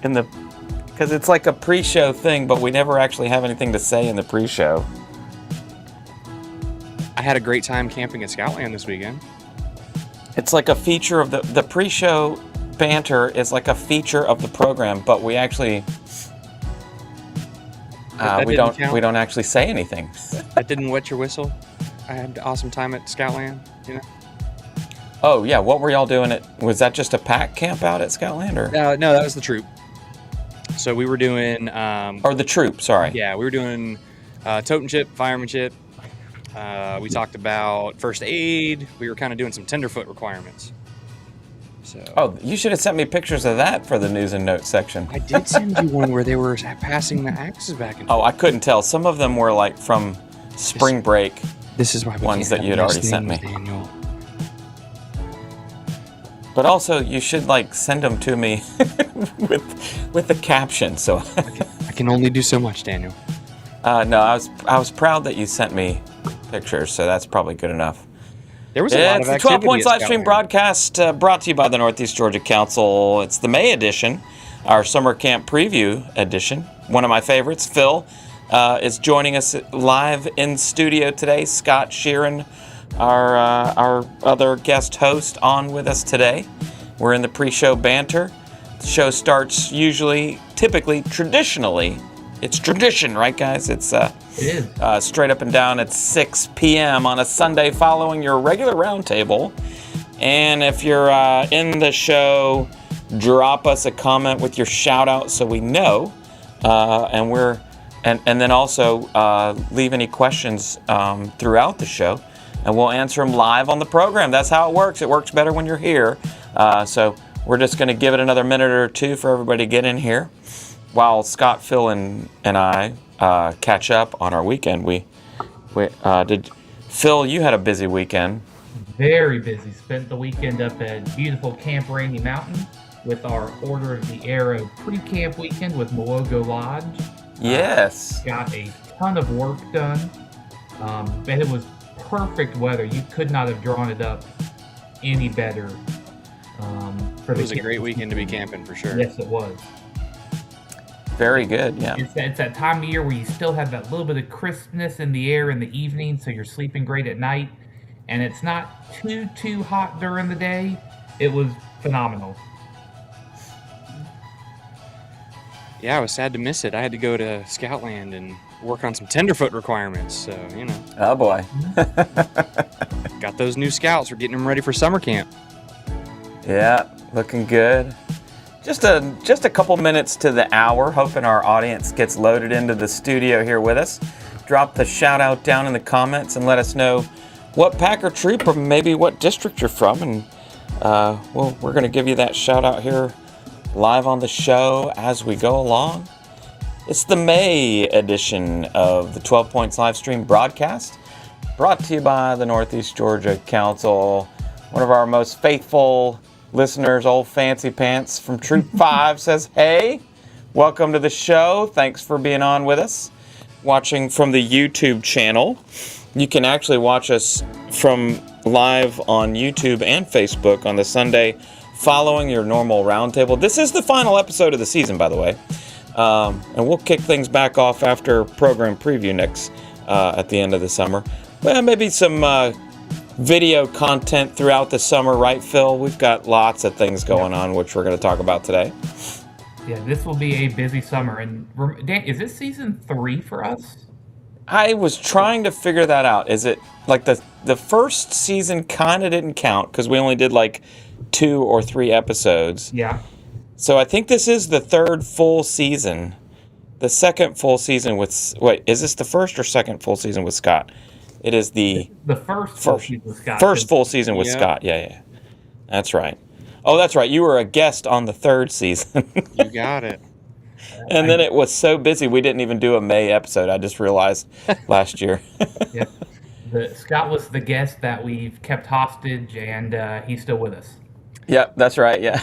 because it's like a pre-show thing, but we never actually have anything to say in the pre-show. I had a great time camping at Scoutland this weekend. It's like a feature of the pre-show banter is like a feature of the program, but we actually we don't actually say anything. That didn't wet your whistle. I had an awesome time at Scoutland. You know. Oh yeah, what were y'all doing? Was that just a pack camp out at Scoutland, or no? That was the troop. So we were doing or the troop. Sorry. Yeah, we were doing totemship, firemanship. We talked about first aid. We were kind of doing some tenderfoot requirements. So. Oh, you should have sent me pictures of that for the news and notes section. I did send you one where they were passing the axes back and forth. Oh, I couldn't tell. Some of them were like from spring break. This is why we ones that you had already sent me. Daniel. But also, you should like send them to me with the caption. So I can only do so much, Daniel. No, I was proud that you sent me pictures, so that's probably good enough. There was a lot of activity. It's the 12 Points live stream broadcast brought to you by the Northeast Georgia Council. It's the May edition, our summer camp preview edition. One of my favorites, Phil, is joining us live in studio today. Scott Sheeran, our other guest host, on with us today. We're in the pre-show banter. The show starts typically, traditionally. It's tradition, right, guys? It is. Straight up and down at 6 p.m. on a Sunday following your regular roundtable. And if you're in the show, drop us a comment with your shout-out so we know. And then also leave any questions throughout the show, and we'll answer them live on the program. That's how it works. It works better when you're here. So we're just going to give it another minute or two for everybody to get in here. While Scott, Phil, and I catch up on our weekend, Phil, you had a busy weekend. Very busy. Spent the weekend up at beautiful Camp Rainey Mountain with our Order of the Arrow pre-camp weekend with Mwogo Lodge. Yes. Got a ton of work done. And it was perfect weather. You could not have drawn it up any better. It was a great weekend to be camping, for sure. Yes, it was. Very good, yeah. It's that time of year where you still have that little bit of crispness in the air in the evening, so you're sleeping great at night, and it's not too hot during the day. It was phenomenal. Yeah, I was sad to miss it. I had to go to Scoutland and work on some tenderfoot requirements, so, you know. Oh, boy. Got those new scouts. We're getting them ready for summer camp. Yeah, looking good. Just a couple minutes to the hour, hoping our audience gets loaded into the studio here with us. Drop the shout out down in the comments and let us know what pack or troop or maybe what district you're from, and we're going to give you that shout out here live on the show as we go along. It's the May edition of the 12 Points live stream broadcast, brought to you by the Northeast Georgia Council. One of our most faithful listeners, Old Fancy Pants from Troop 5, says, hey, welcome to the show. Thanks for being on with us. Watching from the YouTube channel. You can actually watch us from live on YouTube and Facebook on the Sunday following your normal roundtable. This is the final episode of the season, by the way. And we'll kick things back off after program preview next at the end of the summer. Well, maybe some video content throughout the summer, right, Phil? We've got lots of things going on, which we're going to talk about today. Yeah, this will be a busy summer. And Dan, is this season 3 for us? I was trying to figure that out. Is it like the first season kind of didn't count because we only did like 2 or 3 episodes. Yeah. So I think this is the 3rd full season. The 2nd full season with... Wait, is this the 1st or 2nd full season with Scott? It is the first full season with Scott. First full season with Scott. Yeah. That's right. Oh, that's right. You were a guest on the 3rd season. You got it. And then it was so busy we didn't even do a May episode. I just realized last year. Yeah. Scott was the guest that we've kept hostage, and he's still with us. Yeah, that's right. Yeah.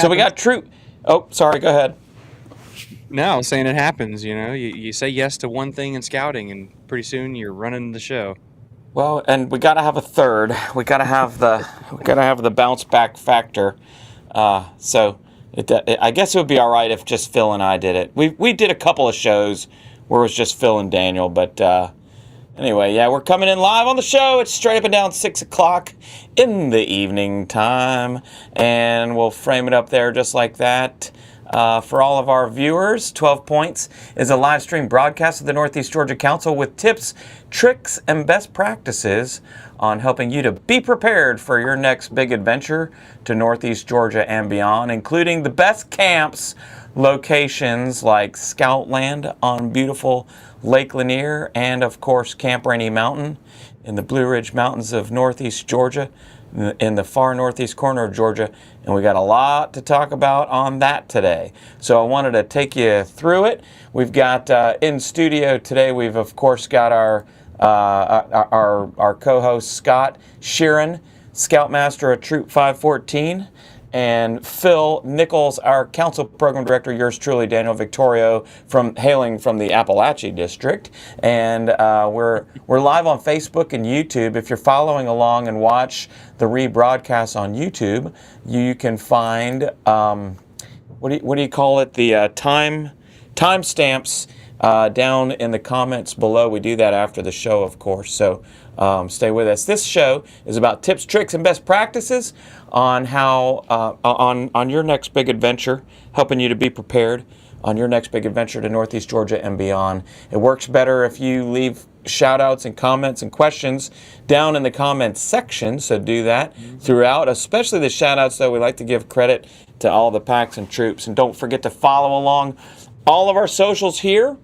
So we got Troop. Oh, sorry. Go ahead. No, I was saying it happens, you know. You say yes to one thing in scouting, and pretty soon you're running the show. Well, and we got to have a 3rd. We got to have the bounce back factor. So I guess it would be all right if just Phil and I did it. We did a couple of shows where it was just Phil and Daniel, but anyway, yeah, we're coming in live on the show. It's straight up and down 6 o'clock in the evening time, and we'll frame it up there just like that. For all of our viewers, 12 Points is a live stream broadcast of the Northeast Georgia Council with tips, tricks, and best practices on helping you to be prepared for your next big adventure to Northeast Georgia and beyond, including the best camps, locations like Scoutland on beautiful Lake Lanier, and of course Camp Rainey Mountain in the Blue Ridge Mountains of Northeast Georgia, in the far northeast corner of Georgia, and we got a lot to talk about on that today. So I wanted to take you through it. We've got in studio today, we've of course got our co-host Scott Sheeran, Scoutmaster at Troop 514, and Phil Nichols, our Council Program Director, yours truly, Daniel Victorio, hailing from the Appalachia District. And we're live on Facebook and YouTube. If you're following along and watch the rebroadcast on YouTube, you can find, what do you call it, the timestamps down in the comments below. We do that after the show, of course, so stay with us. This show is about tips, tricks, and best practices on how on your next big adventure, helping you to be prepared on your next big adventure to Northeast Georgia and beyond. It works better if you leave shout outs and comments and questions down in the comments section, so do that throughout, especially the shout outs, though. We like to give credit to all the packs and troops, and don't forget to follow along all of our socials here.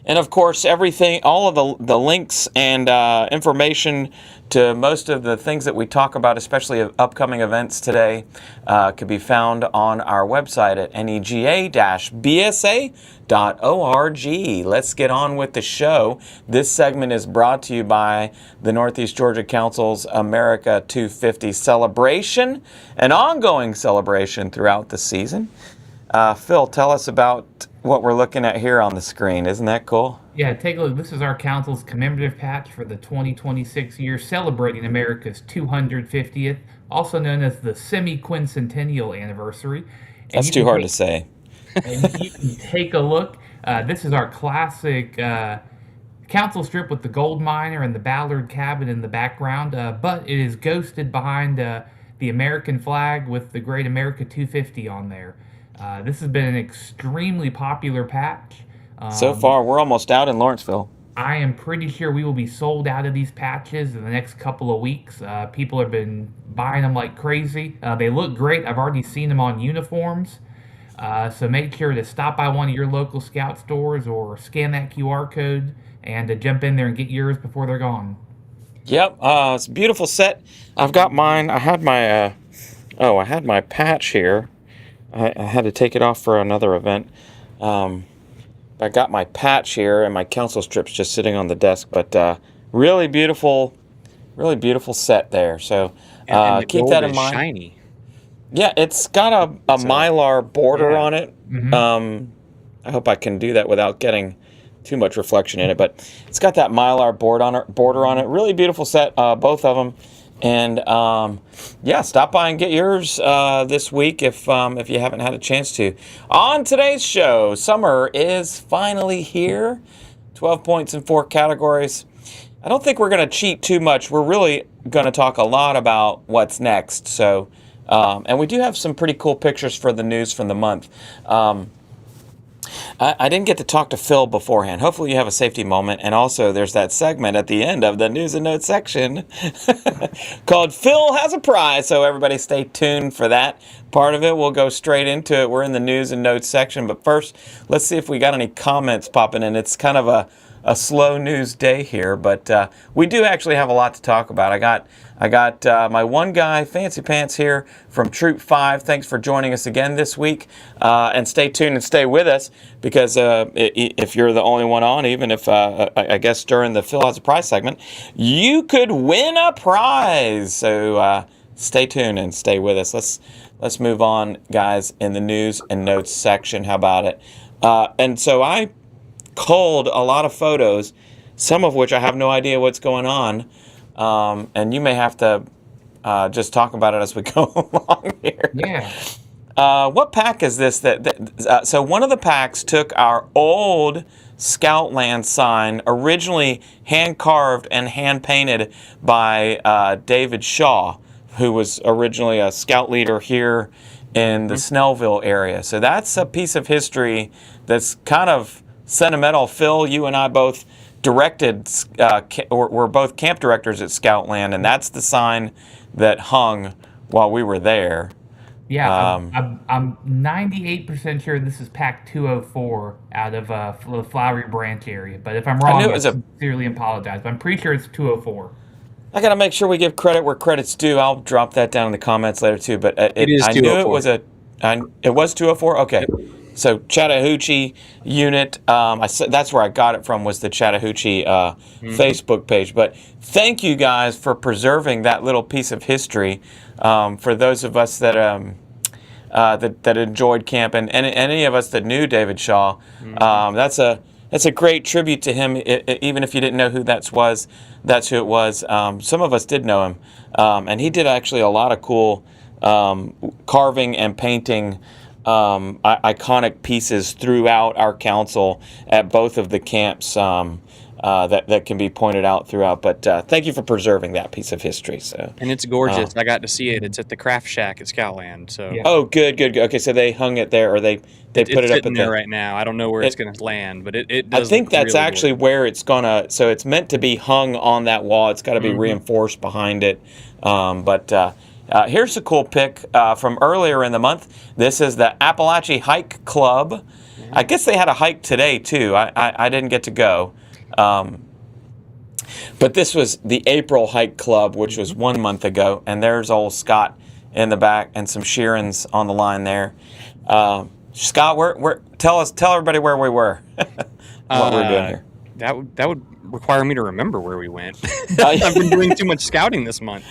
And of course, everything, all of the links and information to most of the things that we talk about, especially upcoming events today, could be found on our website at nega-bsa.org. Let's get on with the show. This segment is brought to you by the Northeast Georgia Council's America 250 celebration, an ongoing celebration throughout the season. Phil, tell us about what we're looking at here on the screen. Isn't that cool? Yeah, take a look. This is our council's commemorative patch for the 2026 year, celebrating America's 250th, also known as the semi-quincentennial anniversary. That's too hard to say. And you can take a look. This is our classic council strip with the gold miner and the Ballard cabin in the background, but it is ghosted behind the American flag with the Great America 250 on there. This has been an extremely popular patch. So far, we're almost out in Lawrenceville. I am pretty sure we will be sold out of these patches in the next couple of weeks. People have been buying them like crazy. They look great. I've already seen them on uniforms. So make sure to stop by one of your local Scout stores or scan that QR code and to jump in there and get yours before they're gone. Yep, it's a beautiful set. I've got mine. I had my patch here. I had to take it off for another event. I got my patch here and my council strips just sitting on the desk, but really beautiful set there. So and keep that in mind. Shiny. Yeah, it's got a mylar border on it. Mm-hmm. I hope I can do that without getting too much reflection in it, but it's got that mylar border on it. Really beautiful set, both of them. And yeah, stop by and get yours this week if you haven't had a chance to. On today's show, summer is finally here. 12 points in 4 categories. I don't think we're going to cheat too much. We're really going to talk a lot about what's next. So, and we do have some pretty cool pictures for the news from the month. I didn't get to talk to Phil beforehand. Hopefully you have a safety moment. And also there's that segment at the end of the news and notes section called Phil Has a Prize. So everybody stay tuned for that part of it. We'll go straight into it. We're in the news and notes section. But first, let's see if we got any comments popping in. It's kind of a slow news day here, but we do actually have a lot to talk about. I got my one guy, Fancy Pants, here from Troop 5. Thanks for joining us again this week. And stay tuned and stay with us, because if you're the only one on, even if I guess during the Phil Has a Prize segment, you could win a prize. So stay tuned and stay with us. Let's move on, guys, in the news and notes section. How about it? And so I culled a lot of photos, some of which I have no idea what's going on, and you may have to just talk about it as we go along here. Yeah. What pack is this? So one of the packs took our old Scoutland sign, originally hand carved and hand painted by David Shaw, who was originally a scout leader here in the Snellville area. So that's a piece of history that's kind of sentimental. Phil, you and I both directed, we're both camp directors at Scoutland, and that's the sign that hung while we were there. Yeah, I'm 98% sure this is pack 204 out of the Flowery Branch area. But if I'm wrong, I sincerely apologize. But I'm pretty sure it's 204. I got to make sure we give credit where credit's due. I'll drop that down in the comments later too. But it is 204. I knew it was 204. Okay, yep. So Chattahoochee unit. That's where I got it from, was the Chattahoochee Facebook page. But thank you guys for preserving that little piece of history. For those of us that that enjoyed camp, and any of us that knew David Shaw, that's a great tribute to him. Even if you didn't know who that's who it was. Some of us did know him, and he did actually a lot of cool carving and painting iconic pieces throughout our council at both of the camps that can be pointed out throughout. But thank you for preserving that piece of history. So, and it's gorgeous. I got to see it. It's at the Craft Shack at Scoutland. So yeah. Oh, good. Okay, so they hung it there, or they put it up in there right now. I don't know where it's going to land, but it does. I think that's really actually where it's gonna. So it's meant to be hung on that wall. It's got to be reinforced behind it. Here's a cool pic from earlier in the month. This is the Appalachie Hike Club. I guess they had a hike today too. I didn't get to go. But this was the April Hike Club, which was 1 month ago, and there's old Scott in the back and some Sheerans on the line there. Scott, tell everybody where we were. What we're doing here. That would require me to remember where we went. I've been doing too much scouting this month.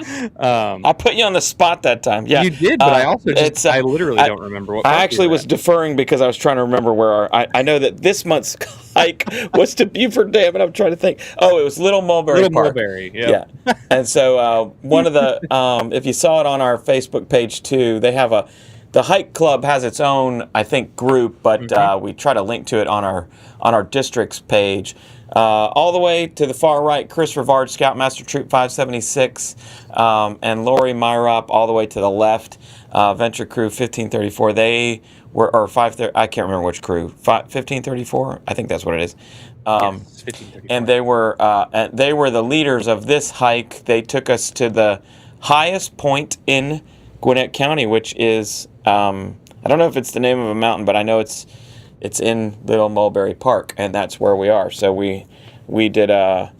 I put you on the spot that time. Yeah, you did, but I also I literally don't remember what. I actually was deferring because I was trying to remember where I know that this month's hike was to Buford Dam, and I'm trying to think. Oh, it was Little Mulberry Park. Mulberry, yeah. And so one of the if you saw it on our Facebook page too, they have the hike club has its own, I think, group, but we try to link to it on our district's page. All the way to the far right, Chris Rivard, Scoutmaster Troop 576, and Lori Myrop all the way to the left, Venture Crew 1534. They were, or 530, I can't remember which crew, 1534? I think that's what it is. Yes, 1534. And they were the leaders of this hike. They took us to the highest point in Gwinnett County, which is, I don't know if it's the name of a mountain, but I know it's in Little Mulberry Park, and that's where we are. So we did a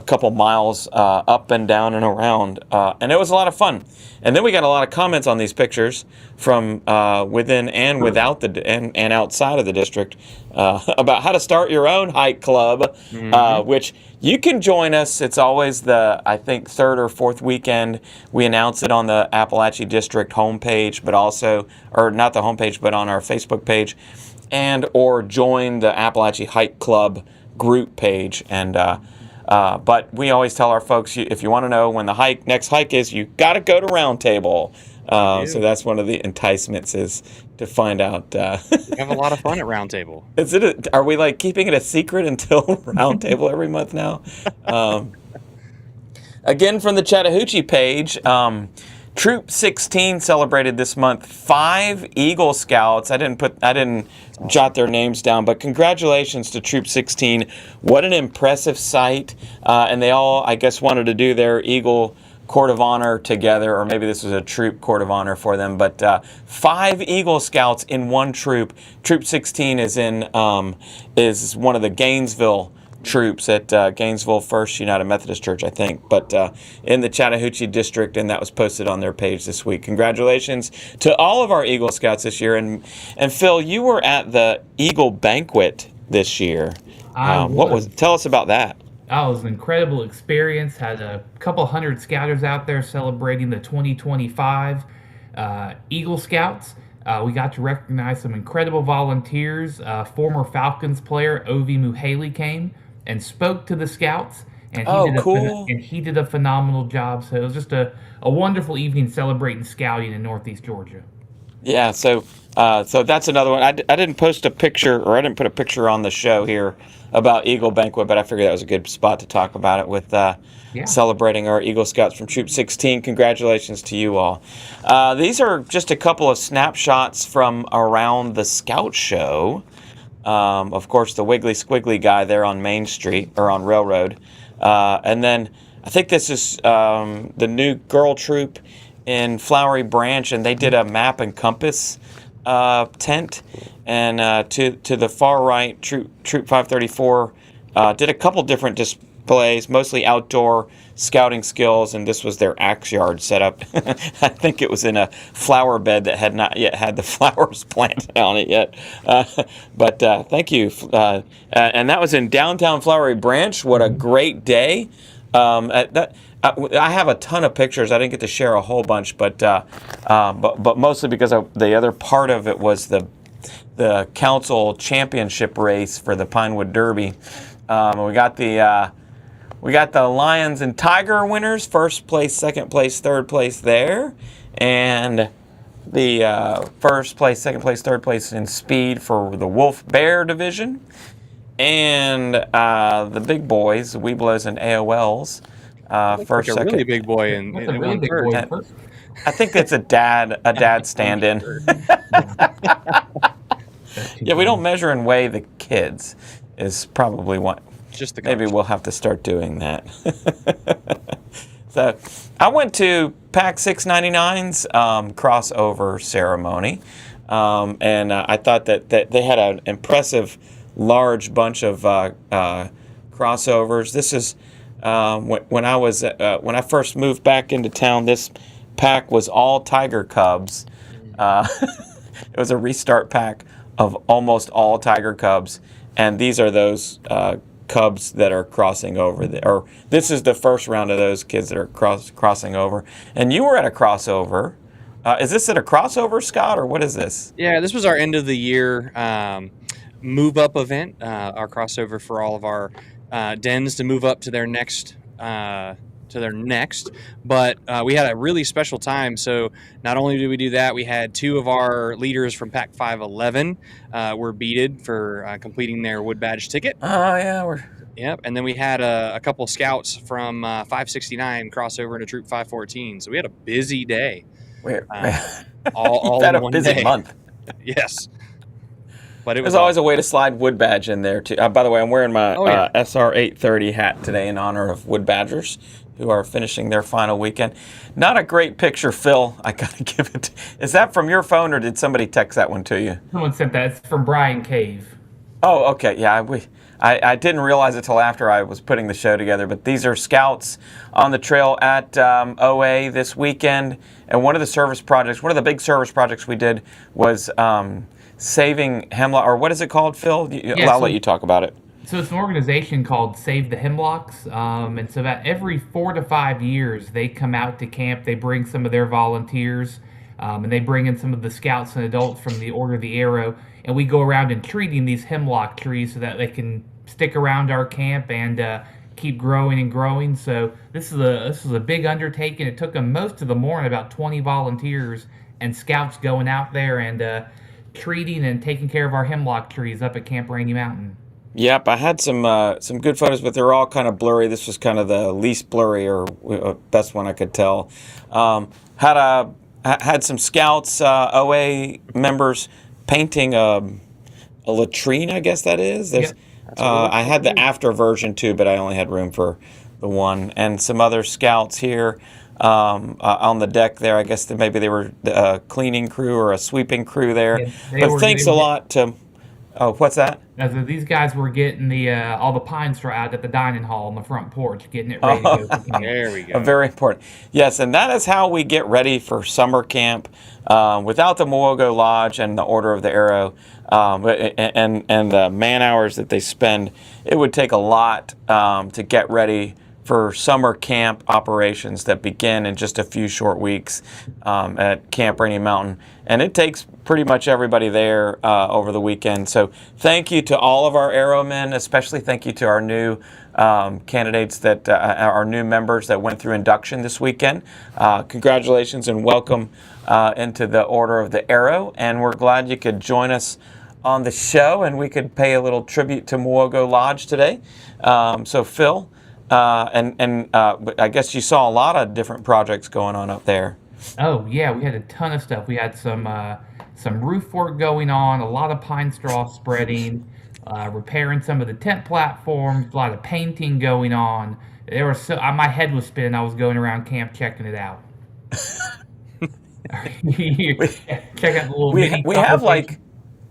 couple miles up and down and around, and it was a lot of fun. And then we got a lot of comments on these pictures from within and without and outside of the district about how to start your own hike club, which you can join us. It's always the, I think, third or fourth weekend. We announce it on the Appalachie District homepage, but also, or not the homepage, but on our Facebook page. And or join the Appalachie Hike Club group page. And but we always tell our folks, if you want to know when the next hike is, you got to go to Roundtable. So that's one of the enticements, is to find out. We have a lot of fun at Roundtable. Are we like keeping it a secret until Roundtable every month now? Again, from the Chattahoochee page. Troop 16 celebrated this month 5 Eagle Scouts. I didn't jot their names down, but congratulations to Troop 16. What an impressive sight. And they all, I guess, wanted to do their Eagle Court of Honor together, or maybe this was a troop Court of Honor for them. But 5 Eagle Scouts in one troop. Troop 16 is one of the Gainesville troops at Gainesville First United Methodist Church, I think, but in the Chattahoochee district, and that was posted on their page this week. Congratulations to all of our Eagle Scouts this year. And Phil, you were at the Eagle Banquet this year. Tell us about that. Oh, it was an incredible experience. Had a couple hundred scouters out there celebrating the 2025 Eagle Scouts. We got to recognize some incredible volunteers. Former Falcons player Ovi Muhaley came and spoke to the Scouts and Oh, cool. he did a phenomenal job. So it was just a wonderful evening celebrating scouting in Northeast Georgia. Yeah, so that's another one. I didn't post a picture, or I didn't put a picture on the show here about Eagle Banquet, but I figured that was a good spot to talk about it with Yeah. celebrating our Eagle Scouts from Troop 16. Congratulations to you all. These are just a couple of snapshots from around the Scout Show. Of course, the Wiggly Squiggly guy there on Main Street, or on Railroad. And then I think this is the new girl troop in Flowery Branch, and they did a map and compass tent. And to the far right, Troop 534 did a couple different displays, mostly outdoor scouting skills, and this was their axe yard setup. I think it was in a flower bed that had not yet had the flowers planted on it yet. But thank you. And that was in downtown Flowery Branch. What a great day. I have a ton of pictures. I didn't get to share a whole bunch, but mostly because the other part of it was the council championship race for the Pinewood Derby. We got the Lions and Tiger winners, first place, second place, third place there, and the first place, second place, third place in speed for the Wolf Bear division, and the big boys, the Weeblos and AOLs. First, like a second. really big boy in That's a really one big third. boy. I think that's a dad stand-in. Yeah, we don't measure and weigh the kids. Is probably what. Just the Maybe coach. we'll have to start doing that. So, I went to PAC 699's crossover ceremony, and I thought that they had an impressive, large bunch of crossovers. This is when I first moved back into town. This pack was all tiger cubs. It was a restart pack of almost all tiger cubs, and these are those cubs that are crossing over. Or this is the first round of those kids that are crossing over. And you were at a crossover. Is this at a crossover, Scott, or what is this? Yeah, this was our end of the year move up event, our crossover for all of our dens to move up to their next. But we had a really special time. So not only did we do that, we had two of our leaders from Pack 511 were beated for completing their wood badge ticket. Oh yeah, Yep, and then we had a couple scouts from 569 cross over into Troop 514. So we had a busy day. All You've had in a one busy day. month. Yes. But it was There's always a way to slide wood badge in there too. By the way, I'm wearing my SR 830 hat today in honor of wood badgers who are finishing their final weekend. Not a great picture, Phil. I gotta give it. Is that from your phone or did somebody text that one to you? Someone sent that. It's from Brian Cave. Oh, okay. Yeah, I didn't realize it till after I was putting the show together, but these are scouts on the trail at OA this weekend. And one of the big service projects we did was saving hemlock, or what is it called, Phil? I'll let you talk about it. So it's an organization called Save the Hemlocks, and so about every 4 to 5 years they come out to camp. They bring some of their volunteers, and they bring in some of the scouts and adults from the Order of the Arrow, and we go around and treating these hemlock trees so that they can stick around our camp and keep growing and growing. So this is a big undertaking. It took them most of the morning, about 20 volunteers and scouts going out there and treating and taking care of our hemlock trees up at Camp Rainey Mountain. Yep, I had some good photos, but they're all kind of blurry. This was kind of the least blurry or best one I could tell. Had some scouts, OA members painting a latrine, I guess that is. Yep. I had the after version too, but I only had room for the one. And some other scouts here on the deck there. I guess maybe they were a cleaning crew or a sweeping crew there. Yeah, but thanks a lot to... Oh, what's that? So these guys were getting all the pine straw out at the dining hall on the front porch, getting it ready to go. For camp. There we go. Very important. Yes, and that is how we get ready for summer camp. Without the Mowogo Lodge and the Order of the Arrow and the man hours that they spend, it would take a lot to get ready for summer camp operations that begin in just a few short weeks at Camp Rainey Mountain. And it takes pretty much everybody there over the weekend. So thank you to all of our Arrowmen, especially thank you to our new candidates that are new members that went through induction this weekend. Congratulations and welcome into the Order of the Arrow. And we're glad you could join us on the show, and we could pay a little tribute to Muwogo Lodge today. So Phil, I guess you saw a lot of different projects going on up there. Oh yeah, we had a ton of stuff. We had some roof work going on, a lot of pine straw spreading, repairing some of the tent platforms, a lot of painting going on. There was my head was spinning. I was going around camp checking it out. Check out the little mini.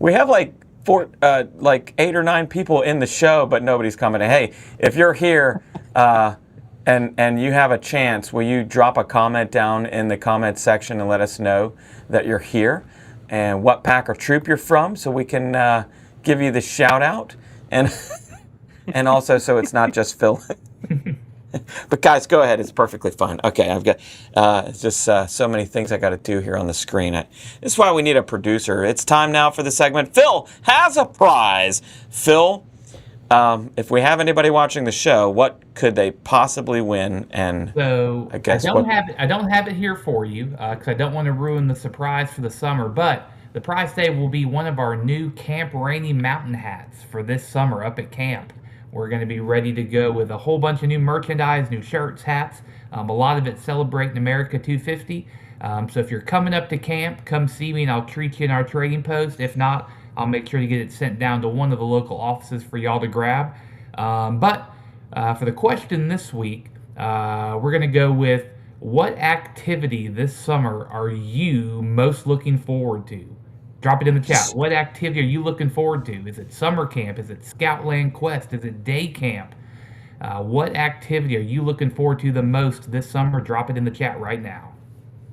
We have like 8 or 9 people in the show, but nobody's commenting. Hey, if you're here and you have a chance, will you drop a comment down in the comment section and let us know that you're here and what pack or troop you're from, so we can give you the shout out, and also so it's not just Phil. But guys, go ahead. It's perfectly fine. Okay, I've got it's just so many things I got to do here on the screen. This is why we need a producer. It's time now for the segment. Phil has a prize. Phil, if we have anybody watching the show, what could they possibly win? And so I guess I don't have it here for you because I don't want to ruin the surprise for the summer. But the prize today will be one of our new Camp Rainey Mountain hats for this summer up at camp. We're going to be ready to go with a whole bunch of new merchandise, new shirts, hats. A lot of it celebrating America 250. So if you're coming up to camp, come see me and I'll treat you in our trading post. If not, I'll make sure to get it sent down to one of the local offices for y'all to grab. But for the question this week, we're going to go with, what activity this summer are you most looking forward to? Drop it in the chat. What activity are you looking forward to? Is it summer camp? Is it Scoutland Quest? Is it day camp? What activity are you looking forward to the most this summer? Drop it in the chat right now.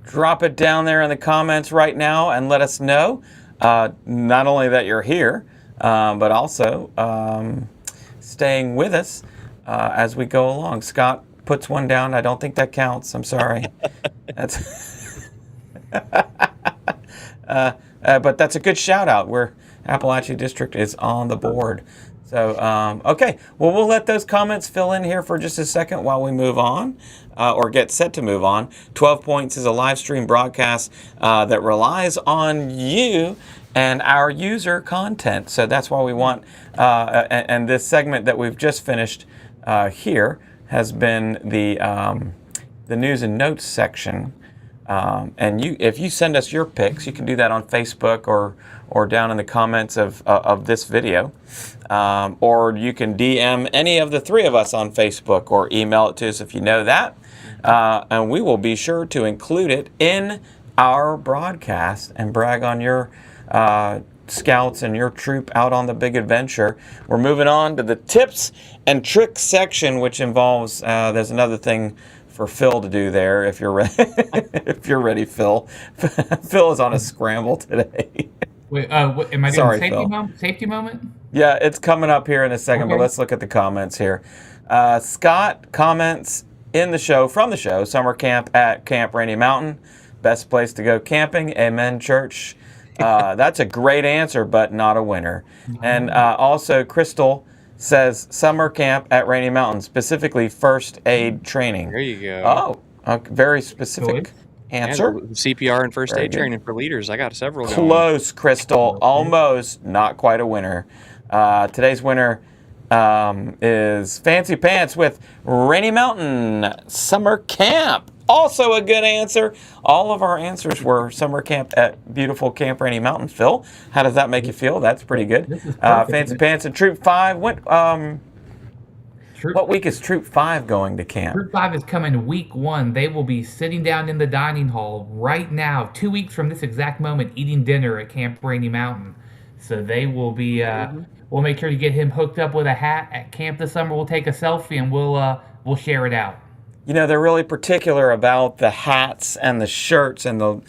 Drop it down there in the comments right now and let us know not only that you're here, but also staying with us as we go along. Scott puts one down. I don't think that counts. I'm sorry. That's but that's a good shout out where Appalachia District is on the board. So, okay. Well, we'll let those comments fill in here for just a second while we move on or get set to move on. 12 Points is a live stream broadcast that relies on you and our user content. So that's why we want, and this segment that we've just finished here has been the news and notes section. And if you send us your pics, you can do that on Facebook or down in the comments of this video, or you can DM any of the 3 of us on Facebook or email it to us if you know that, and we will be sure to include it in our broadcast and brag on your scouts and your troop out on the big adventure. We're moving on to the tips and tricks section, which involves there's another thing for Phil to do there. If you're ready, if you're ready, Phil. Phil is on a scramble today. Wait, what, am I Sorry, doing safety moment? Yeah, it's coming up here in a second, Okay. but let's look at the comments here. Scott comments from the show, summer camp at Camp Rainey Mountain. Best place to go camping. Amen, church. That's a great answer, but not a winner. And also, Crystal says summer camp at Rainey Mountain, specifically first aid training. There you go. Oh, very specific answer. And CPR and first Very aid good. training for leaders. I got several going. Close, Crystal. Almost. Not quite a winner. Today's winner is Fancy Pants with Rainey Mountain Summer Camp. Also a good answer. All of our answers were summer camp at beautiful Camp Rainey Mountain. Phil, how does that make you feel? That's pretty good. This is perfect. Fancy Pants and Troop 5 went. What week is Troop 5 going to camp? Troop 5 is coming week 1. They will be sitting down in the dining hall right now, 2 weeks from this exact moment, eating dinner at Camp Rainey Mountain. So they will be, we'll make sure to get him hooked up with a hat at camp this summer. We'll take a selfie and we'll share it out. You know, they're really particular about the hats and the shirts and all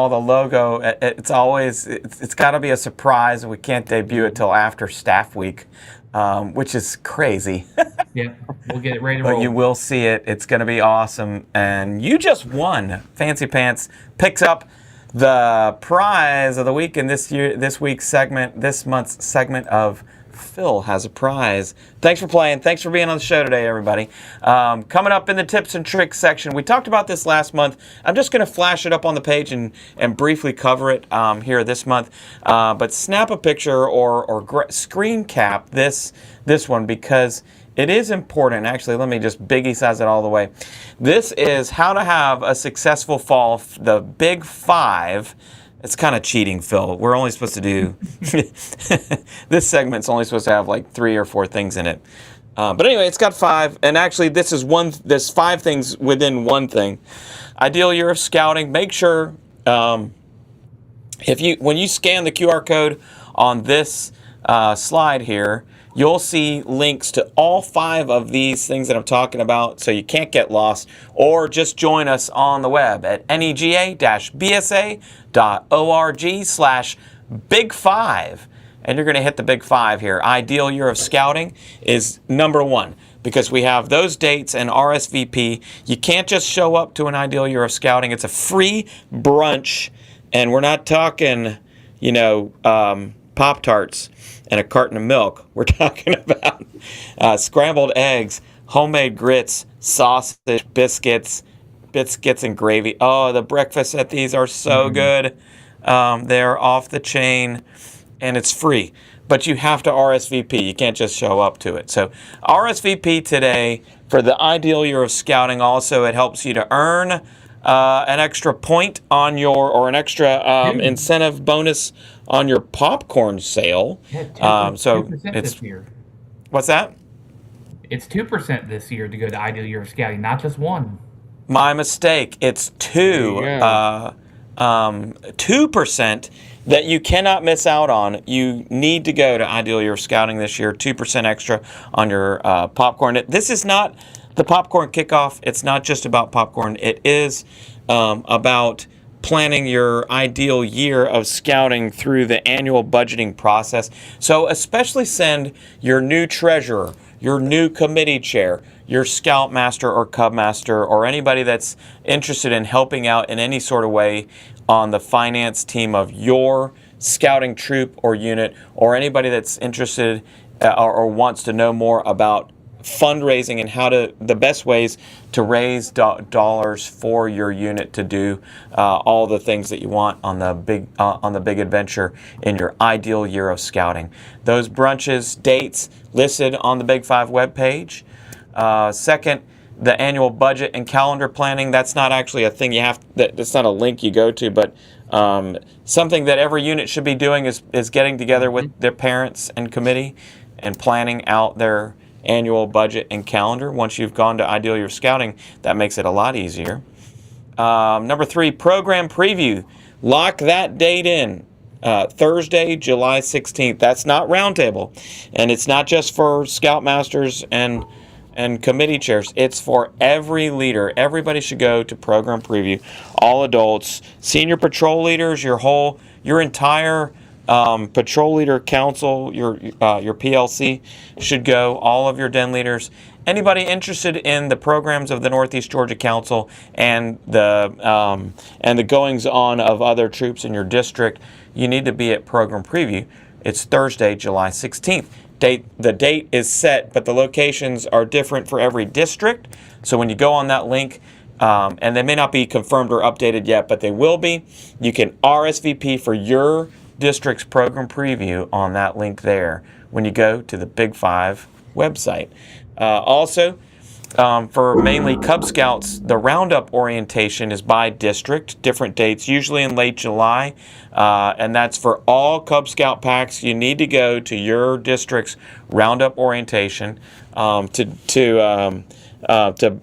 the logo. It's got to be a surprise, and we can't debut it till after staff week, which is crazy. Yeah, we'll get it ready to But roll. you will see it. It's going to be awesome. And you just won. Fancy Pants picks up the prize of the week in this month's segment of Phil has a prize. Thanks for playing. Thanks for being on the show today, everybody. Coming up in the tips and tricks section, we talked about this last month. I'm just going to flash it up on the page and briefly cover it here this month. But snap a picture or screen cap this one because it is important. Actually, let me just biggie size it all the way. This is how to have a successful fall, the Big Five. It's kind of cheating, Phil. We're only supposed to do this segment's only supposed to have like 3 or 4 things in it. But anyway, it's got 5, and actually there's 5 things within one thing. Ideal year of scouting. Make sure when you scan the QR code on this slide here, you'll see links to all 5 of these things that I'm talking about, so you can't get lost. Or just join us on the web at nega-bsa.org/Big5. And you're going to hit the Big 5 here. Ideal year of scouting is number 1 because we have those dates and RSVP. You can't just show up to an ideal year of scouting. It's a free brunch, and we're not talking, Pop-Tarts and a carton of milk. We're talking about scrambled eggs, homemade grits, sausage, biscuits and gravy. Oh, the breakfasts at these are so good. They're off the chain, and it's free. But you have to RSVP. You can't just show up to it. So RSVP today for the ideal year of scouting. Also, it helps you to earn an extra point on or an extra incentive bonus on your popcorn sale. Yeah, so 2% it's this year. What's that? It's 2% this year to go to ideal year of scouting, not just 1. My mistake. It's 2% that you cannot miss out on. You need to go to ideal year of scouting this year. 2% extra on your popcorn. This is not the popcorn kickoff. It's not just about popcorn. It is about planning your ideal year of scouting through the annual budgeting process. So especially send your new treasurer, your new committee chair, your scoutmaster or cubmaster, or anybody that's interested in helping out in any sort of way on the finance team of your scouting troop or unit, or anybody that's interested or wants to know more about fundraising and the best ways to raise dollars for your unit to do all the things that you want on the big adventure in your ideal year of scouting. Those brunches, dates listed on the Big 5 webpage. Second, the annual budget and calendar planning. That's not actually a thing that's not a link you go to, but something that every unit should be doing is getting together with their parents and committee and planning out their annual budget and calendar. Once you've gone to ideal year scouting, that makes it a lot easier. Number 3, program preview. Lock that date in. Thursday, July 16th. That's not roundtable, and it's not just for scoutmasters and committee chairs. It's for every leader. Everybody should go to program preview. All adults, senior patrol leaders, your entire patrol leader council, your PLC should go. All of your den leaders, anybody interested in the programs of the Northeast Georgia Council and the goings on of other troops in your district, you need to be at program preview. It's Thursday, July 16th. The date is set, but the locations are different for every district. So when you go on that link, and they may not be confirmed or updated yet, but they will be, you can RSVP for your district's program preview on that link there when you go to the Big 5 website. Also, for mainly Cub Scouts, the Roundup orientation is by district, different dates, usually in late July, and that's for all Cub Scout packs. You need to go to your district's Roundup orientation to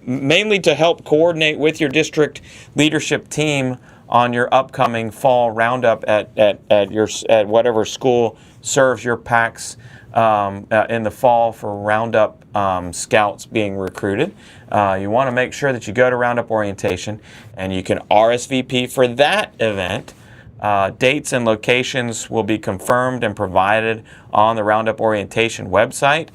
mainly to help coordinate with your district leadership team on your upcoming fall roundup at whatever school serves your packs in the fall for roundup scouts being recruited. You want to make sure that you go to roundup orientation, and you can RSVP for that event. Dates and locations will be confirmed and provided on the roundup orientation website,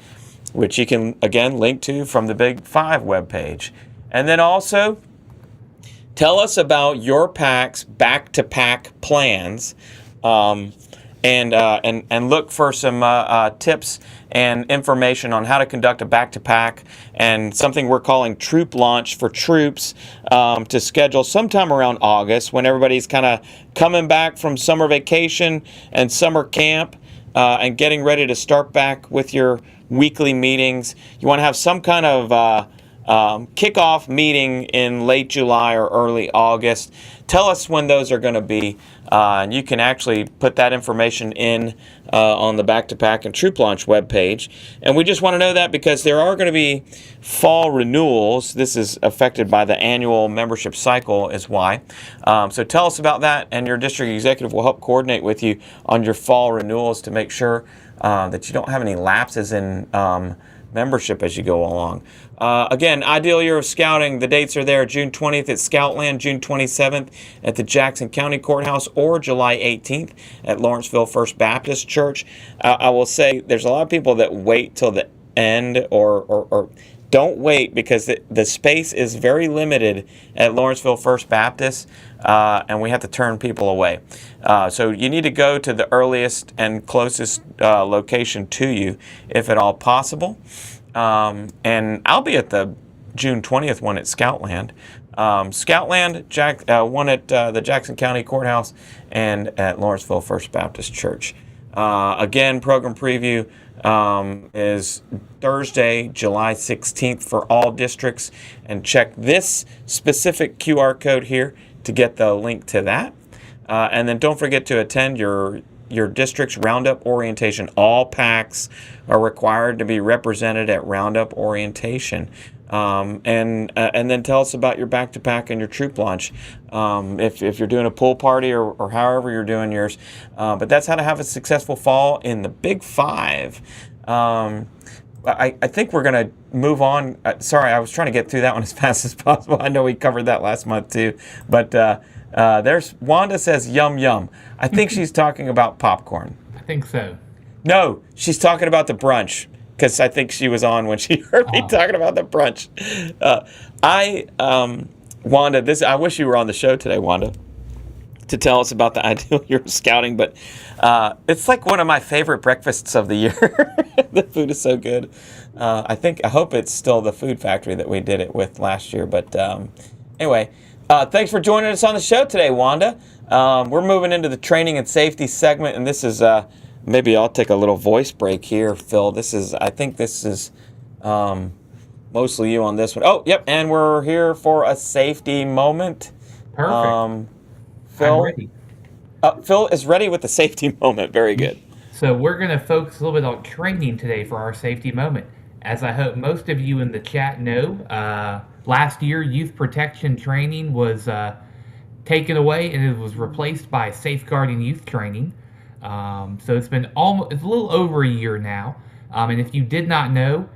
which you can again link to from the Big 5 webpage. And then also, tell us about your pack's back-to-pack plans, and and look for some tips and information on how to conduct a back-to-pack and something we're calling troop launch for troops to schedule sometime around August when everybody's kind of coming back from summer vacation and summer camp and getting ready to start back with your weekly meetings. You want to have some kind of kickoff meeting in late July or early August. Tell us when those are going to be, and you can actually put that information in on the Back to Pack and Troop Launch webpage. And we just want to know that because there are going to be fall renewals. This is affected by the annual membership cycle is why. So tell us about that, and your district executive will help coordinate with you on your fall renewals to make sure that you don't have any lapses in membership as you go along. Again, ideal year of scouting. The dates are there. June 20th at Scoutland, June 27th at the Jackson County Courthouse, or July 18th at Lawrenceville First Baptist Church. I will say there's a lot of people that wait till the end or don't wait because the space is very limited at Lawrenceville First Baptist, and we have to turn people away. So you need to go to the earliest and closest location to you, if at all possible. And I'll be at the June 20th one at Scoutland. Scoutland, one at the Jackson County Courthouse, and at Lawrenceville First Baptist Church. Again, program preview is Thursday, July 16th for all districts. And check this specific QR code here to get the link to that. And then don't forget to attend your district's Roundup orientation. All packs are required to be represented at Roundup orientation. And then tell us about your back-to-pack and your troop launch if you're doing a pool party or however you're doing yours. But that's how to have a successful fall in the Big Five. I think we're going to move on. Sorry, I was trying to get through that one as fast as possible. I know we covered that last month too. But there's Wanda says yum yum. I think she's talking about popcorn. I think so. No, she's talking about the brunch. Because I think she was on when she heard me talking about the brunch. Wanda, I wish you were on the show today, Wanda, to tell us about the ideal year of scouting. But it's like one of my favorite breakfasts of the year. The food is so good. I hope it's still the Food Factory that we did it with last year. But anyway, thanks for joining us on the show today, Wanda. We're moving into the training and safety segment, and this is... maybe I'll take a little voice break here, Phil. I think this is mostly you on this one. Oh, yep, and we're here for a safety moment. Perfect. Phil, I'm ready. Phil is ready with the safety moment. Very good. So we're going to focus a little bit on training today for our safety moment. As I hope most of you in the chat know, last year youth protection training was taken away and it was replaced by safeguarding youth training. So it's been it's a little over a year now. And if you did not know,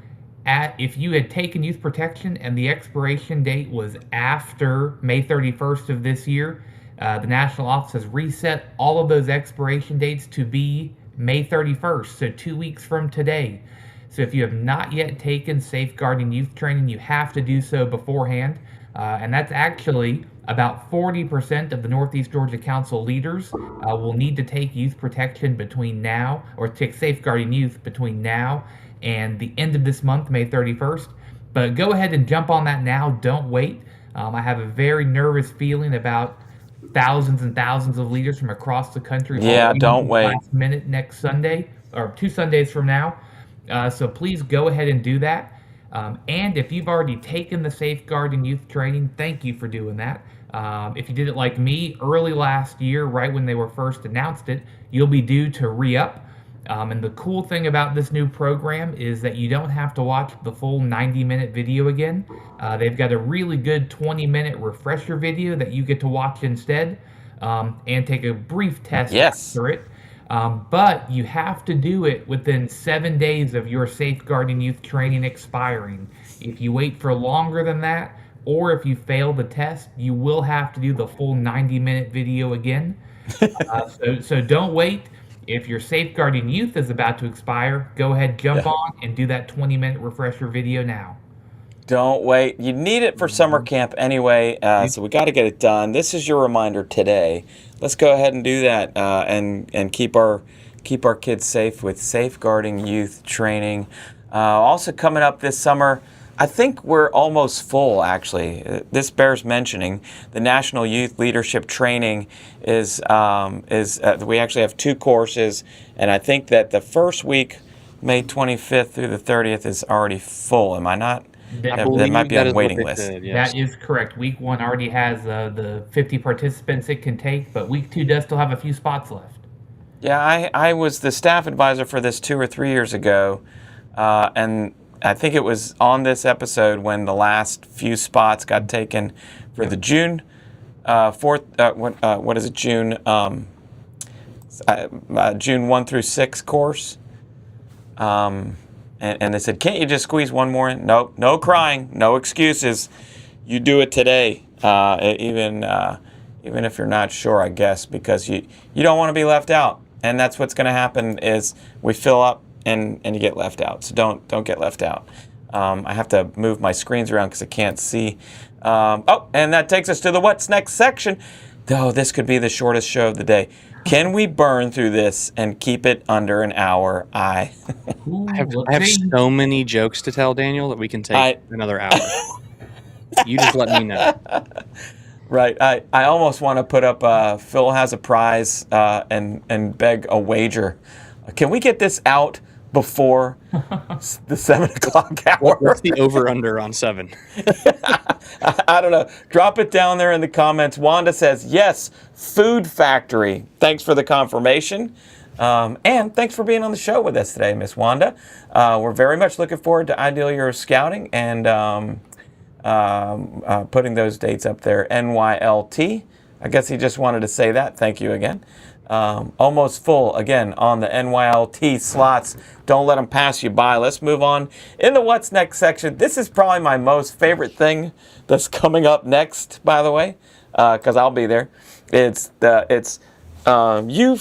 if you had taken youth protection and the expiration date was after May 31st of this year, the National Office has reset all of those expiration dates to be May 31st, so 2 weeks from today. So if you have not yet taken safeguarding youth training, you have to do so beforehand. And that's actually about 40% of the Northeast Georgia Council leaders will need to take youth protection between now, or take safeguarding youth between now and the end of this month, May 31st. But go ahead and jump on that now. Don't wait. I have a very nervous feeling about thousands and thousands of leaders from across the country. Yeah, don't wait. Last minute next Sunday, or 2 Sundays from now. So please go ahead and do that. And if you've already taken the safeguarding youth training, thank you for doing that. If you did it like me early last year, right when they were first announced it, you'll be due to re-up. And the cool thing about this new program is that you don't have to watch the full 90-minute video again. They've got a really good 20-minute refresher video that you get to watch instead, and take a brief test after it. But you have to do it within 7 days of your safeguarding youth training expiring. If you wait for longer than that, or if you fail the test, you will have to do the full 90-minute video again. So don't wait. If your safeguarding youth is about to expire, go ahead, jump on, and do that 20-minute refresher video now. Don't wait. You need it for summer camp anyway, so we got to get it done. This is your reminder today. Let's go ahead and do that and keep our kids safe with safeguarding youth training. Also coming up this summer, I think we're almost full, actually. This bears mentioning. The National Youth Leadership Training is we actually have 2 courses, and I think that the first week, May 25th through the 30th, is already full. Am I not? That might be on the waiting list. Said, yes. That is correct. Week 1 already has the 50 participants it can take, but week 2 does still have a few spots left. Yeah, I was the staff advisor for this 2 or 3 years ago, and I think it was on this episode when the last few spots got taken for the June 4th. What is it? June 1 through 6 course. And they said, can't you just squeeze one more in? Nope, no crying, no excuses. You do it today, even if you're not sure, I guess, because you don't want to be left out. And that's what's going to happen is we fill up and you get left out. So don't get left out. I have to move my screens around because I can't see. And that takes us to the What's Next section. Though this could be the shortest show of the day. Can we burn through this and keep it under an hour? I have so many jokes to tell, Daniel, that we can take another hour. You just let me know. Right. I almost want to put up Phil has a prize and beg a wager. Can we get this out before the 7 o'clock hour? What's the over-under on 7? I don't know. Drop it down there in the comments. Wanda says, yes, Food Factory. Thanks for the confirmation. And thanks for being on the show with us today, Miss Wanda. We're very much looking forward to Ideal Year of Scouting and putting those dates up there. NYLT. I guess he just wanted to say that. Thank you again. Almost full again on the NYLT slots. Don't let them pass you by. Let's move on. In the What's Next section, this is probably my most favorite thing that's coming up next, by the way, because I'll be there. You've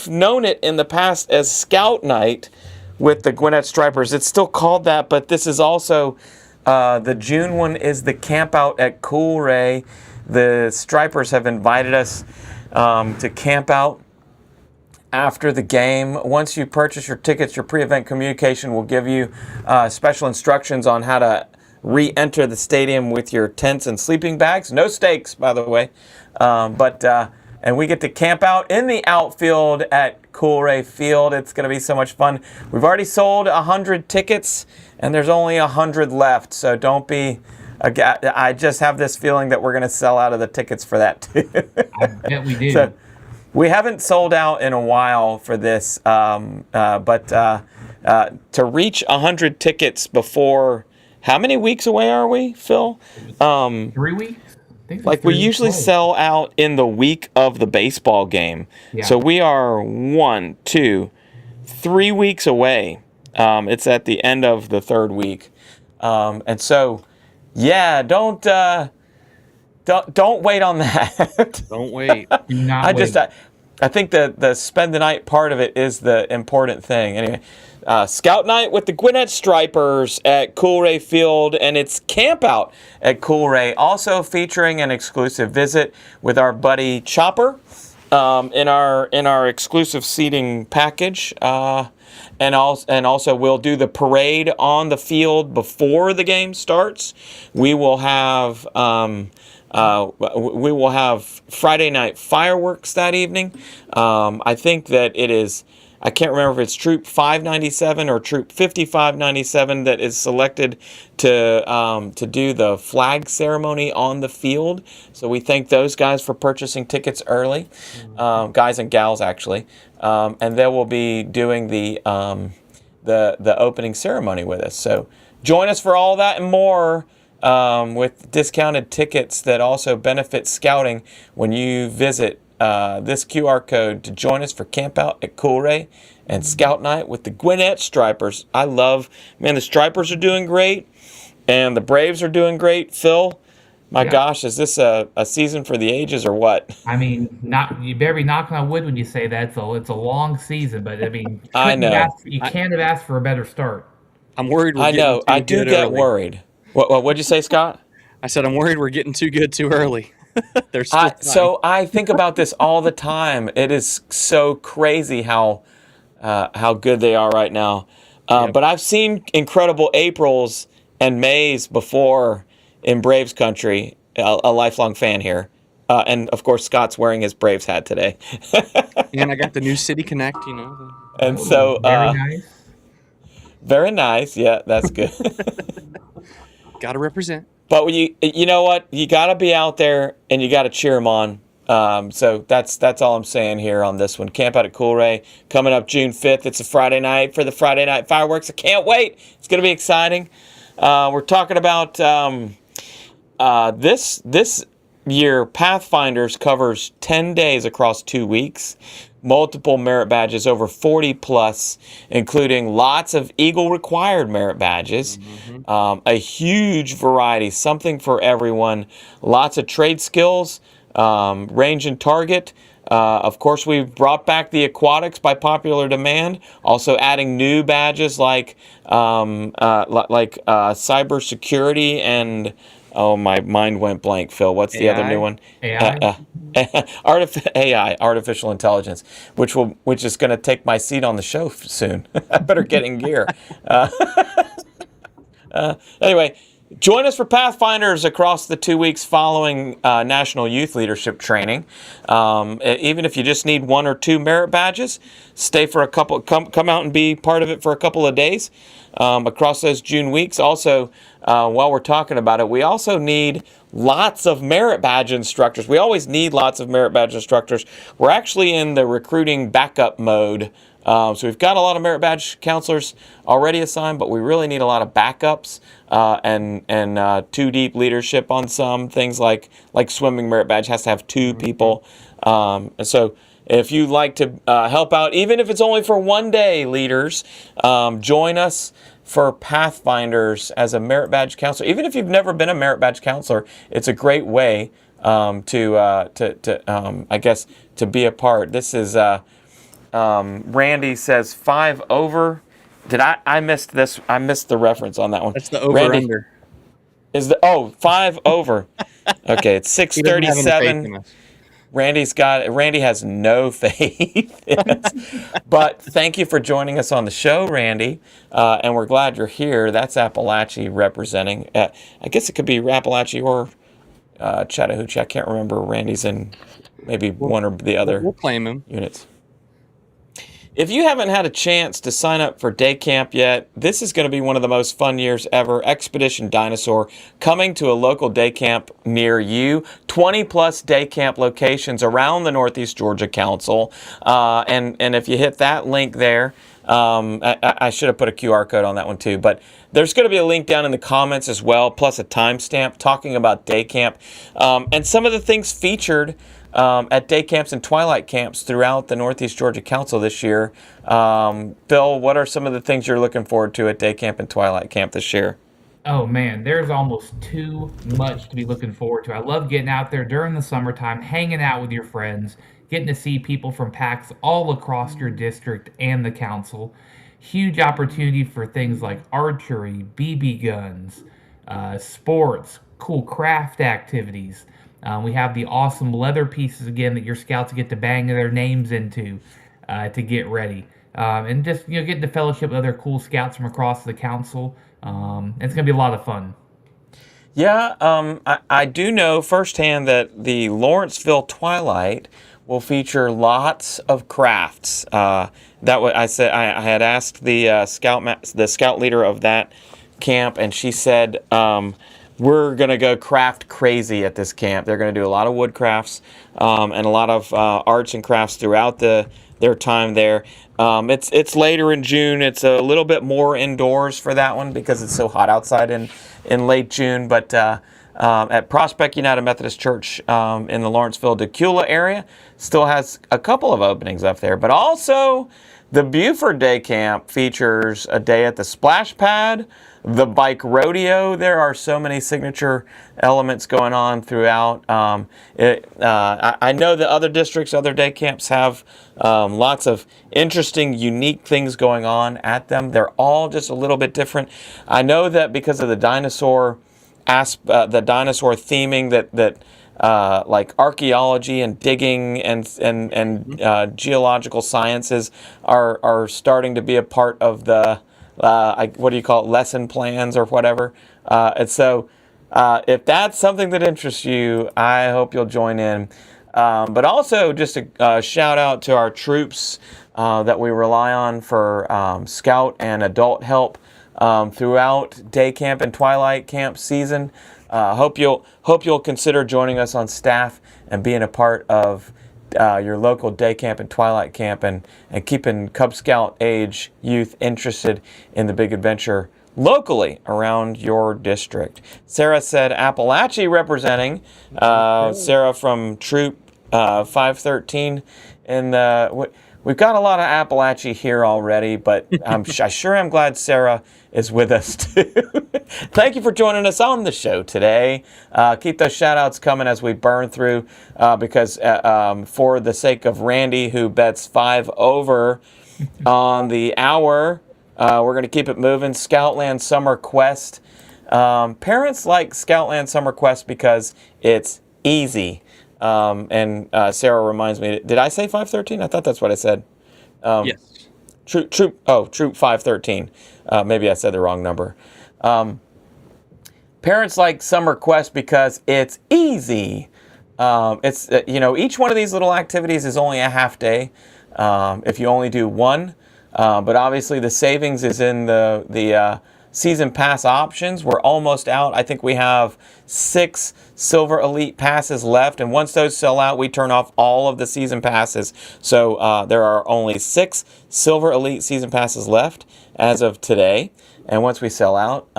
known it in the past as Scout Night with the Gwinnett Stripers. It's still called that, but this is also the June one is the camp out at Coolray. The Stripers have invited us to camp out after the game. Once you purchase your tickets, your pre-event communication will give you special instructions on how to re-enter the stadium with your tents and sleeping bags. No stakes, by the way. And we get to camp out in the outfield at Coolray Field. It's going to be so much fun. We've already sold 100 tickets, and there's only 100 left. So don't be... I just have this feeling that we're going to sell out of the tickets for that, too. I bet we do. So, we haven't sold out in a while for this, but to reach 100 tickets before, how many weeks away are we, Phil? 3 weeks? Like we usually sell out in the week of the baseball game. Yeah. So we are 1, 2, 3 weeks away. It's at the end of the 3rd week. And so, yeah, don't wait on that. Don't wait. Do not wait. I think the spend the night part of it is the important thing. Anyway, Scout Night with the Gwinnett Stripers at Coolray Field, and it's camp out at Coolray, also featuring an exclusive visit with our buddy Chopper in our exclusive seating package. And also we'll do the parade on the field before the game starts. We will have Friday night fireworks that evening. I think that it is, I can't remember if it's Troop 597 or Troop 5597 that is selected to do the flag ceremony on the field. So we thank those guys for purchasing tickets early, guys and gals actually. And they will be doing the opening ceremony with us. So join us for all that and more. With discounted tickets that also benefit scouting when you visit this QR code to join us for Camp Out at Coolray and Scout Night with the Gwinnett Stripers. The Stripers are doing great, and the Braves are doing great. Phil, my gosh, is this a season for the ages or what? I mean, you better be knocking on wood when you say that. It's a long season, but I mean, I know. You can't have asked for a better start. I'm worried. I know. I do get worried. What'd you say, Scott? I said I'm worried we're getting too good too early. There's still time. So I think about this all the time. It is so crazy how good they are right now. Yep. But I've seen incredible Aprils and Mays before in Braves country. A lifelong fan here, and of course Scott's wearing his Braves hat today. And I got the new City Connect, And so Very nice. very nice. Yeah, that's good. Got to represent. But you know what? You got to be out there and you got to cheer them on. So that's all I'm saying here on this one. Camp out at Coolray coming up June 5th. It's a Friday night for the Friday night fireworks. I can't wait. It's going to be exciting. We're talking about this year. Pathfinders covers 10 days across 2 weeks. Multiple merit badges, over 40 plus, including lots of Eagle required merit badges, a huge variety, something for everyone, lots of trade skills, range and target. Of course, we've brought back the aquatics by popular demand, also adding new badges like cybersecurity and oh, my mind went blank, Phil. What's the other new one? AI? AI, artificial intelligence, which is going to take my seat on the show soon. I better get in gear. Anyway, join us for Pathfinders across the 2 weeks following National Youth Leadership Training. Even if you just need 1 or 2 merit badges, stay for a couple. Come out and be part of it for a couple of days across those June weeks. Also, while we're talking about it, we also need lots of merit badge instructors. We always need lots of merit badge instructors. We're actually in the recruiting backup mode. So we've got a lot of merit badge counselors already assigned, but we really need a lot of backups and too deep leadership on some things like swimming merit badge has to have 2 people. And so if you'd like to help out, even if it's only for 1 day, leaders, join us for Pathfinders as a merit badge counselor. Even if you've never been a merit badge counselor, it's a great way to I guess to be a part. This is Randy says 5 over. Did I missed this? I missed the reference on that one. That's the over Randy, under. Is 5 over? Okay, it's 6:37. Randy has no faith in us. But thank you for joining us on the show, Randy. And we're glad you're here. That's Appalachia representing. I guess it could be Appalachia or Chattahoochee. I can't remember. Randy's in maybe one or the other. We'll claim him. Units. If you haven't had a chance to sign up for day camp yet, this is going to be one of the most fun years ever. Expedition Dinosaur coming to a local day camp near you. 20 plus day camp locations around the Northeast Georgia Council. And if you hit that link there, I should have put a QR code on that one too, but there's going to be a link down in the comments as well, plus a timestamp talking about day camp and some of the things featured at day camps and twilight camps throughout the Northeast Georgia Council this year. Bill, what are some of the things you're looking forward to at day camp and twilight camp this year? Oh man, there's almost too much to be looking forward to. I love getting out there during the summertime, hanging out with your friends, getting to see people from PACs all across your district and the council. Huge opportunity for things like archery, BB guns, sports, cool craft activities. We have the awesome leather pieces again that your scouts get to bang their names into to get ready. And just get to fellowship with other cool scouts from across the council. It's going to be a lot of fun. Yeah, I do know firsthand that the Lawrenceville Twilight will feature lots of crafts. I had asked the scout leader of that camp, and she said we're going to go craft crazy at this camp. They're going to do a lot of wood crafts and a lot of arts and crafts throughout their time there. It's later in June. It's a little bit more indoors for that one because it's so hot outside in late June. But at Prospect United Methodist Church in the Lawrenceville-Decula area. Still has a couple of openings up there. But also, the Buford Day Camp features a day at the Splash Pad, the Bike Rodeo. There are so many signature elements going on throughout. I know that other districts, other day camps have lots of interesting, unique things going on at them. They're all just a little bit different. I know that because of the dinosaur theming that like archaeology and digging and geological sciences are starting to be a part of the what do you call it, lesson plans or whatever. And so if that's something that interests you, I hope you'll join in. But also just a shout out to our troops that we rely on for scout and adult help throughout day camp and twilight camp season. Hope you'll consider joining us on staff and being a part of your local day camp and twilight camp and keeping Cub Scout age youth interested in the big adventure locally around your district. Sarah said Appalachia representing. Sarah from Troop 513 in the... We've got a lot of Appalachia here already, but I sure am glad Sarah is with us too. Thank you for joining us on the show today. Keep those shout-outs coming as we burn through, because for the sake of Randy, who bets 5 over on the hour, we're going to keep it moving. Scoutland Summer Quest. Parents like Scoutland Summer Quest because it's easy. And Sarah reminds me, did I say 513? I thought that's what I said. Yes. Troop 513. Maybe I said the wrong number. Parents like Summer Quest because it's easy. It's each one of these little activities is only a half day. If you only do one, but obviously the savings is in the season pass options. We're almost out. I think we have 6 Silver Elite passes left, and once those sell out, we turn off all of the season passes. So there are only 6 Silver Elite season passes left as of today, and once we sell out,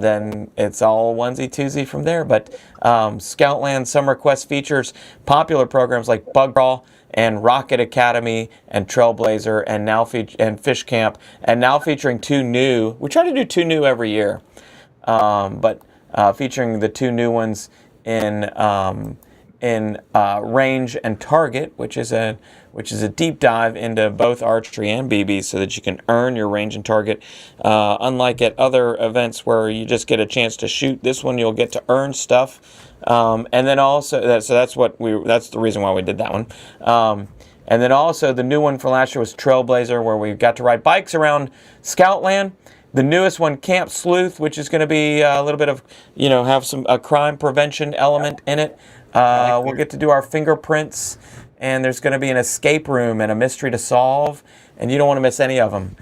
then it's all onesie-twosie from there. But Scoutland Summer Quest features popular programs like Bug Crawl and Rocket Academy and Trailblazer and now and Fish Camp, and now featuring 2 new. We try to do 2 new every year, but featuring the 2 new ones in range and target, which is a deep dive into both archery and BB, so that you can earn your range and target. Unlike at other events where you just get a chance to shoot, this one you'll get to earn stuff. And then also, that's the reason why we did that one. And then also the new one for last year was Trailblazer, where we got to ride bikes around Scoutland. The newest one, Camp Sleuth, which is going to be a little bit of, have a crime prevention element in it. We'll get to do our fingerprints, and there's going to be an escape room and a mystery to solve, and you don't want to miss any of them.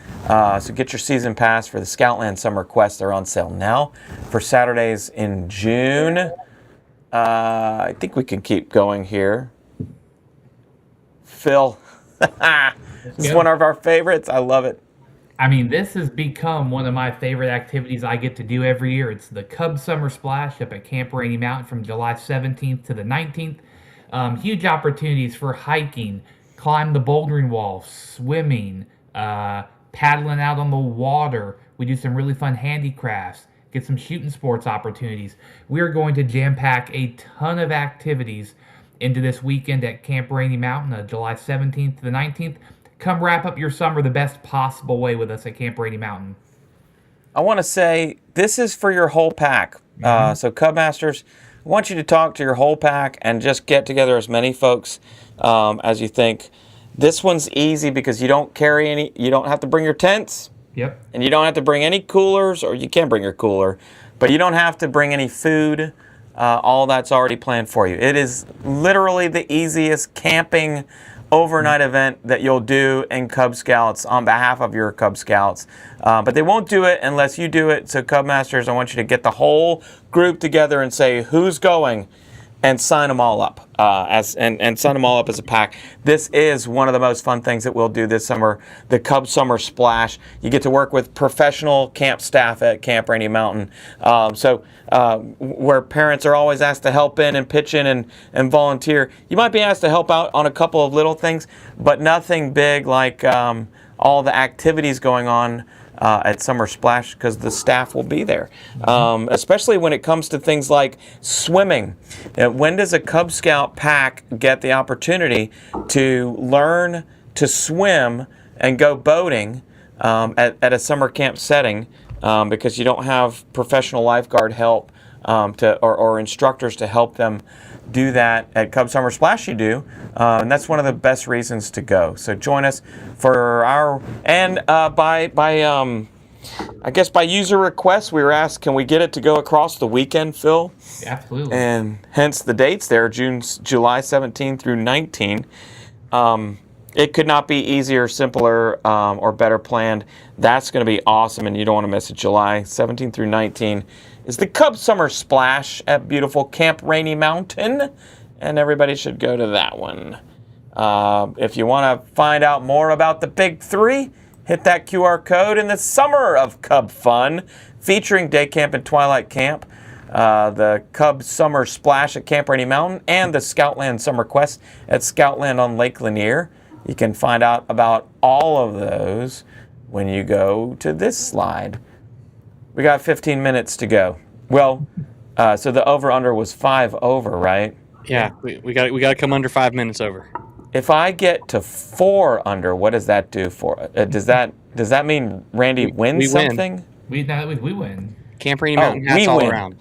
So get your season pass for the Scoutland Summer Quest. They're on sale now for Saturdays in June. I think we can keep going here. Phil, this is one of our favorites. I love it. I mean, this has become one of my favorite activities I get to do every year. It's the Cub Summer Splash up at Camp Rainey Mountain from July 17th to the 19th. Huge opportunities for hiking, climb the bouldering wall, swimming, paddling out on the water. We do some really fun handicrafts, get some shooting sports opportunities. We're going to jam-pack a ton of activities into this weekend at Camp Rainey Mountain, July 17th to the 19th. Come wrap up your summer the best possible way with us at Camp Rainey Mountain. I want to say this is for your whole pack. So Cub Masters, I want you to talk to your whole pack and just get together as many folks as you think. This one's easy because you don't have to bring your tents. Yep. And you don't have to bring any coolers, or you can bring your cooler, but you don't have to bring any food. All that's already planned for you. It is literally the easiest camping overnight event that you'll do in Cub Scouts on behalf of your Cub Scouts. But they won't do it unless you do it. So Cub Masters, I want you to get the whole group together and say, who's going? and sign them all up and sign them all up as a pack. This is one of the most fun things that we'll do this summer, the Cub Summer Splash. You get to work with professional camp staff at Camp Rainey Mountain. Where parents are always asked to help in and pitch in and volunteer, you might be asked to help out on a couple of little things, but nothing big like all the activities going on at Summer Splash, because the staff will be there, especially when it comes to things like swimming. When does a Cub Scout pack get the opportunity to learn to swim and go boating at a summer camp setting, because you don't have professional lifeguard help or instructors to help them do that? At Cub Summer Splash you do, and that's one of the best reasons to go. So join us for our, and I guess by user request we were asked, can we get it to go across the weekend, Phil? Absolutely. And hence the dates there, July 17 through 19. It could not be easier, simpler, or better planned. That's going to be awesome, and you don't want to miss it. July 17 through 19 is the Cub Summer Splash at beautiful Camp Rainey Mountain, and everybody should go to that one. If you want to find out more about the Big Three, hit that QR code in the Summer of Cub Fun, featuring day camp and twilight camp, the Cub Summer Splash at Camp Rainey Mountain, and the Scoutland Summer Quest at Scoutland on Lake Lanier. You can find out about all of those when you go to this slide. We got 15 minutes to go. Well, so the over-under was 5 over, right? Yeah, we got to come under 5 minutes over. If I get to 4 under, what does that do for? Does that mean Randy wins we win. something? We win. Camp Rainey Mountain hats all around.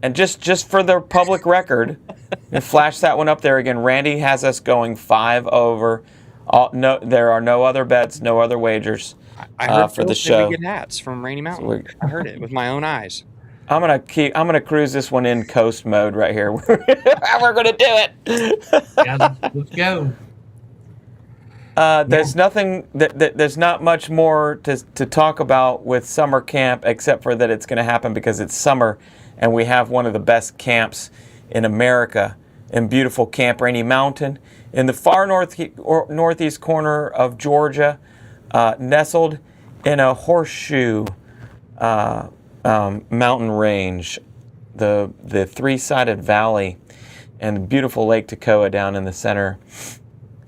And just for the public record, and flash that one up there again. Randy has us going 5 over. No, there are no other bets, no other wagers. I heard for the Phil said show. we get hats from Rainey Mountain. I heard it with my own eyes. I'm gonna cruise this one in coast mode right here. We're gonna do it. Yeah, let's go. There's not much more to talk about with summer camp, except for that it's going to happen because it's summer, and we have one of the best camps in America in beautiful Camp Rainey Mountain in the far northeast corner of Georgia, nestled in a horseshoe mountain range, the three-sided valley, and beautiful Lake Toccoa down in the center.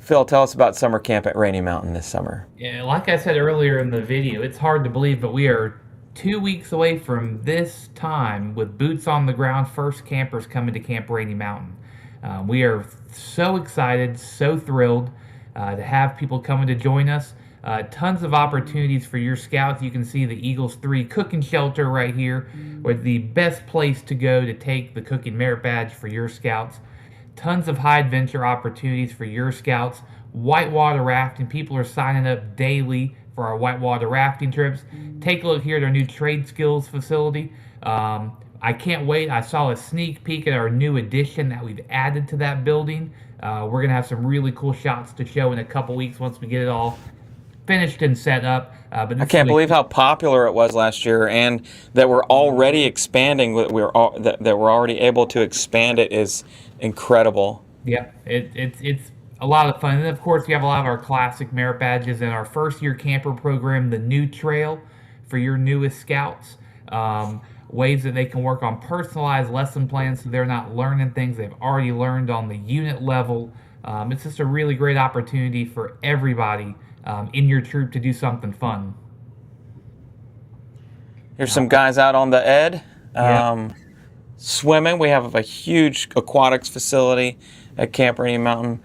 Phil, tell us about summer camp at Rainey Mountain this summer. Yeah, like I said earlier in the video, it's hard to believe, but we are 2 weeks away from this time with boots on the ground, first campers coming to Camp Rainey Mountain. We are so excited, so thrilled to have people coming to join us. Tons of opportunities for your scouts. You can see the Eagles 3 cooking shelter right here, or the best place to go to take the cooking merit badge for your scouts. Tons of high adventure opportunities for your scouts. Whitewater rafting. People are signing up daily for our whitewater rafting trips. Take a look here at our new trade skills facility. I can't wait. I saw a sneak peek at our new addition that we've added to that building. We're going to have some really cool shots to show in a couple weeks once we get it all finished and set up. But I can't believe how popular it was last year, and that we're already expanding. That we're already able to expand it is incredible. Yeah, it's a lot of fun. And of course, we have a lot of our classic merit badges in our first year camper program, the New Trail, for your newest scouts. Ways that they can work on personalized lesson plans so they're not learning things they've already learned on the unit level. It's just a really great opportunity for everybody in your troop to do something fun. Here's some guys out on the Ed. Swimming. We have a huge aquatics facility at Camp Rainey Mountain.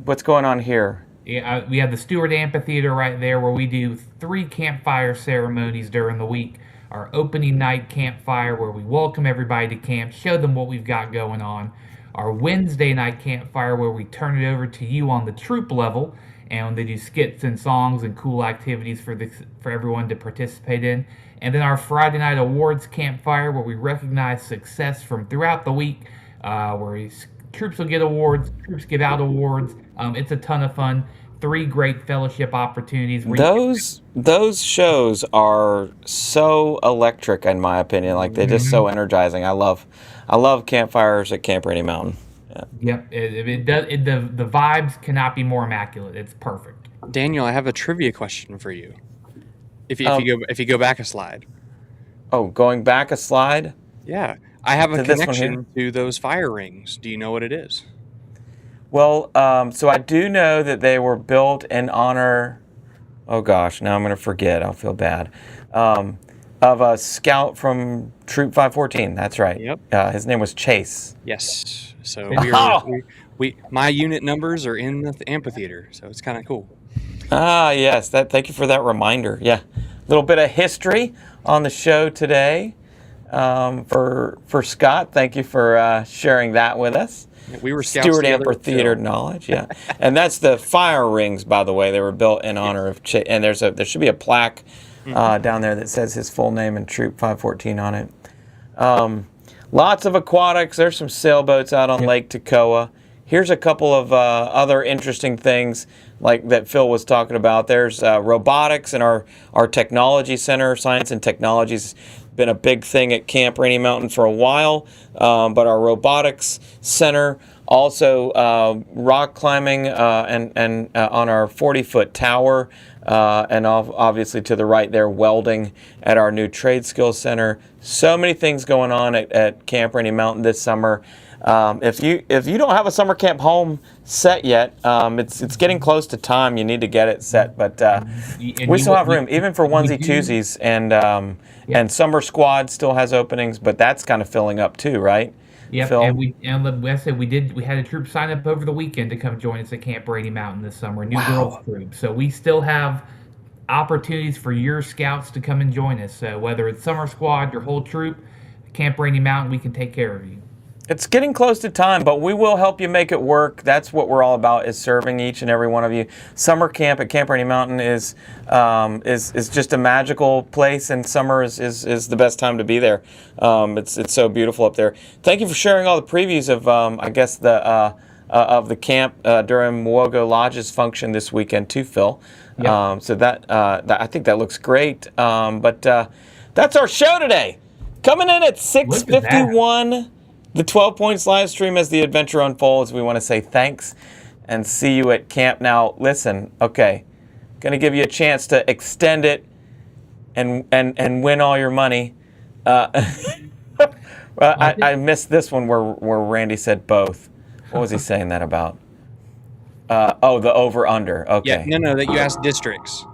What's going on here? Yeah, we have the Stewart Amphitheater right there where we do 3 campfire ceremonies during the week. Our opening night campfire where we welcome everybody to camp, show them what we've got going on. Our Wednesday night campfire where we turn it over to you on the troop level, and they do skits and songs and cool activities for everyone to participate in. And then our Friday night awards campfire where we recognize success from throughout the week, where troops will get awards, troops give out awards. It's a ton of fun. 3 great fellowship opportunities. Those shows are so electric, in my opinion. Like they're just so energizing. I love campfires at Camp Rainey Mountain. Yeah. Yep, it does. The vibes cannot be more immaculate. It's perfect. Daniel, I have a trivia question for you. If you go back a slide. Oh, going back a slide? Yeah, I have a To this one connection to those fire rings. Do you know what it is? Well, so I do know that they were built in honor. Oh gosh, now I'm going to forget. I'll feel bad. Of a scout from Troop 514. That's right. Yep. His name was Chase. Yes. So my unit numbers are in the amphitheater, so it's kind of cool. Ah, yes. Thank you for that reminder. Yeah, a little bit of history on the show today for Scott. Thank you for sharing that with us. We were scouts Stewart together, Amphitheater knowledge, yeah. And that's the fire rings, by the way. They were built in honor of Chase. And there should be a plaque down there that says his full name and Troop 514 on it. Lots of aquatics. There's some sailboats out on Lake Toccoa. Here's a couple of other interesting things like that Phil was talking about. There's robotics in our technology center. Science and technology's been a big thing at Camp Rainey Mountain for a while, but our robotics center, also rock climbing and on our 40-foot tower, and obviously to the right there, welding at our new trade skills center. So many things going on at Camp Rainey Mountain this summer. If you don't have a summer camp home set yet, it's getting close to time. You need to get it set, but we still have room, even for onesie twosies, and summer squad still has openings, but that's kind of filling up too, right? Yep, Phil? and like I said, we had a troop sign up over the weekend to come join us at Camp Rainey Mountain this summer, new girls troop. So we still have opportunities for your scouts to come and join us. So whether it's summer squad, your whole troop, Camp Rainey Mountain, we can take care of you. It's getting close to time, but we will help you make it work. That's what we're all about, is serving each and every one of you. Summer camp at Camp Rainey Mountain is just a magical place, and summer is the best time to be there. It's so beautiful up there. Thank you for sharing all the previews of the camp during Mwogo Lodge's function this weekend too, Phil. Yep. So that I think that looks great. But that's our show today. Coming in at 6:51. The 12 Points live stream as the adventure unfolds. We want to say thanks and see you at camp. Now, listen, okay, going to give you a chance to extend it and win all your money. I missed this one where Randy said both. What was he saying that about? The over-under. Okay. Yeah, no, that you asked districts.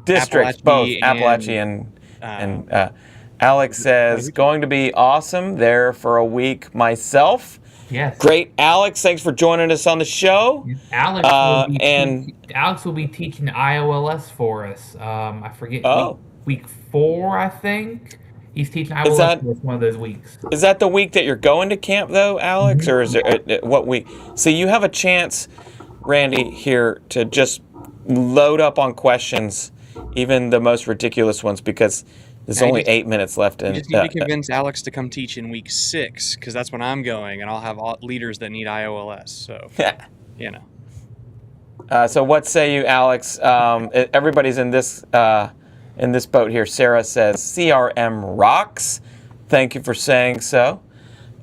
Districts, both. Appalachia and Alex says, going to be awesome there for a week myself. Yes. Great, Alex. Thanks for joining us on the show. Alex will be teaching IOLS for us. I forget. Week 4, I think. He's teaching IOLS for us one of those weeks. Is that the week that you're going to camp, though, Alex? Or is it what week? So you have a chance, Randy, here to just load up on questions, even the most ridiculous ones, because there's only 8 minutes left. You just need to convince Alex to come teach in week 6, because that's when I'm going, and I'll have leaders that need IOLS. So, you know. So what say you, Alex? Everybody's in this boat here. Sarah says, CRM rocks. Thank you for saying so.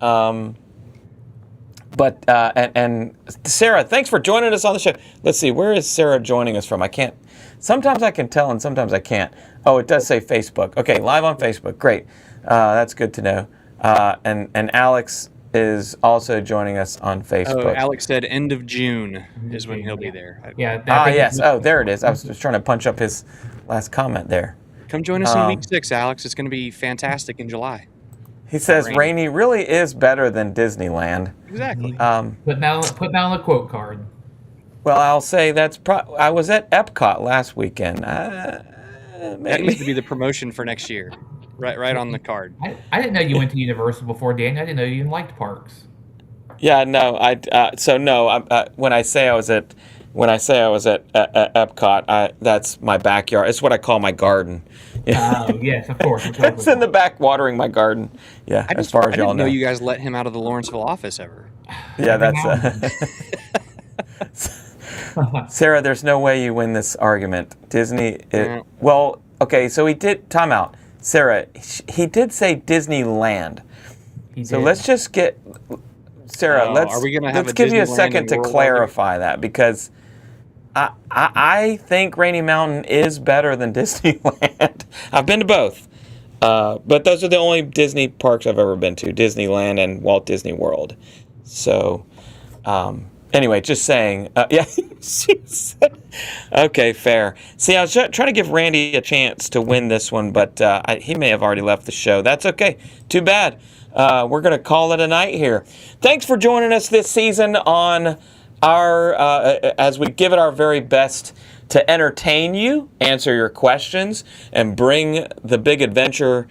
And Sarah, thanks for joining us on the show. Let's see, where is Sarah joining us from? I can't. Sometimes I can tell and sometimes I can't. Oh, it does say Facebook. Okay, live on Facebook. Great. That's good to know. And Alex is also joining us on Facebook. Oh, Alex said end of June is when he'll be there. Yeah. Yes. Oh, there it is. I was trying to punch up his last comment there. Come join us in week 6, Alex. It's going to be fantastic in July. He says Rainey really is better than Disneyland. Exactly. Put that on the quote card. Well, I'll say I was at Epcot last weekend. That needs to be the promotion for next year. Right on the card. I didn't know you went to Universal before, Dan. I didn't know you even liked parks. Yeah, no. When I say I was at Epcot, that's my backyard. It's what I call my garden. Yes, of course. It's in the back watering my garden. Yeah, as far as y'all know. I didn't know you guys let him out of the Lawrenceville office ever. Yeah, that's. Sarah, there's no way you win this argument. Disney. Yeah. Well, okay, so he did. Time out. Sarah, he did say Disneyland. So let's just get Sarah. Are we gonna have let's a give you a Disneyland second in to World clarify that, because I think Rainy Mountain is better than Disneyland. I've been to both, but those are the only Disney parks I've ever been to: Disneyland and Walt Disney World. So, anyway, just saying. Yeah, she said, okay, fair. See, I was trying to give Randy a chance to win this one, but he may have already left the show. That's okay. Too bad. We're going to call it a night here. Thanks for joining us this season on our as we give it our very best to entertain you, answer your questions, and bring the big adventure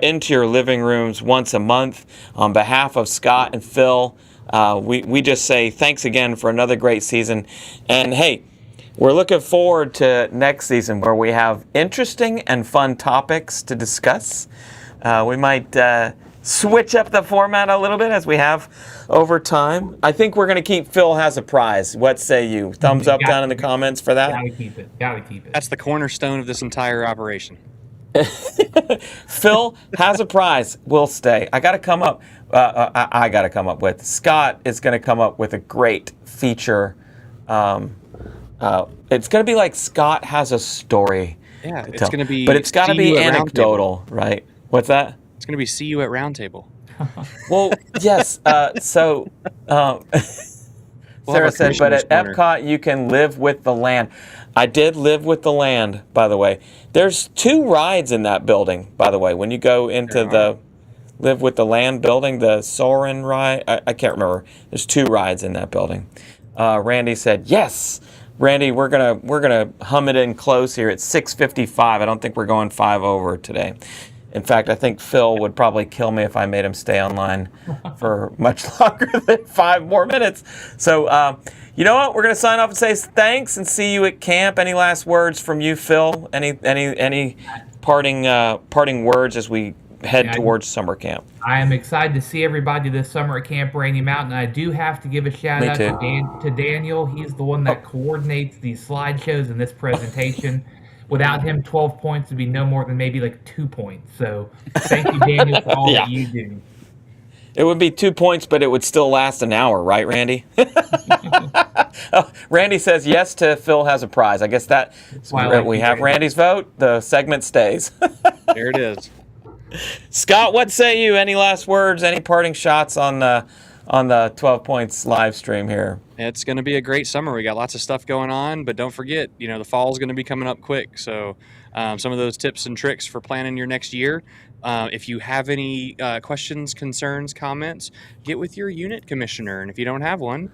into your living rooms once a month. On behalf of Scott and Phil, we just say thanks again for another great season. And hey, we're looking forward to next season, where we have interesting and fun topics to discuss. We might switch up the format a little bit, as we have over time. I think we're going to keep Phil Has a Prize. What say you? Thumbs up, down in the comments for that? Gotta keep it. Gotta keep it. That's the cornerstone of this entire operation. Phil Has a Prize will stay. I got to come up. I got to come up with. Scott is going to come up with a great feature. It's going to be like Scott Has a Story. Yeah, to it's tell. going to be. But it's got to see be you at anecdotal, right? What's that? It's going to be see you at Roundtable. Well, yes. So Sarah said, but at Epcot you can live with the land. I did live with the land, by the way. There's 2 rides in that building, by the way. When you go into the Live with the Land building, the Soarin' ride, I can't remember. There's 2 rides in that building. Randy said, yes. Randy, we're gonna hum it in close here. It's 6:55. I don't think we're going 5 over today. In fact, I think Phil would probably kill me if I made him stay online for much longer than 5 more minutes. So, you know what? We're going to sign off and say thanks and see you at camp. Any last words from you, Phil? Any parting words as we head towards summer camp? I am excited to see everybody this summer at Camp Rainey Mountain. I do have to give a shout out to Daniel. He's the one that coordinates these slideshows and this presentation. Without him, 12 points would be no more than maybe like 2 points. So thank you, Daniel, for all that you do. It would be 2 points, but it would still last an hour, right, Randy? Oh, Randy says yes to Phil Has a Prize. I guess that we have Randy's vote. The segment stays. There it is. Scott, what say you? Any last words? Any parting shots on the 12 Points live stream here? It's going to be a great summer. We got lots of stuff going on, but don't forget, the fall is going to be coming up quick. So some of those tips and tricks for planning your next year. If you have any questions, concerns, comments, get with your unit commissioner. And if you don't have one,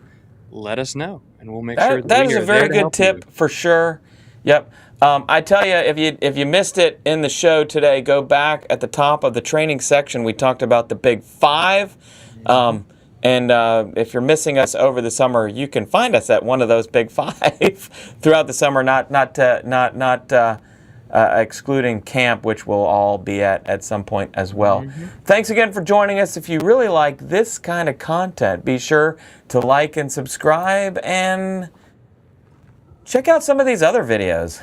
let us know, and we'll make sure that is a very good tip for sure. Yep. I tell you, if you missed it in the show today, go back at the top of the training section. We talked about the Big 5. And if you're missing us over the summer, you can find us at one of those Big 5 throughout the summer. Not excluding camp, which we'll all be at some point as well. Mm-hmm. Thanks again for joining us. If you really like this kind of content, be sure to like and subscribe and check out some of these other videos.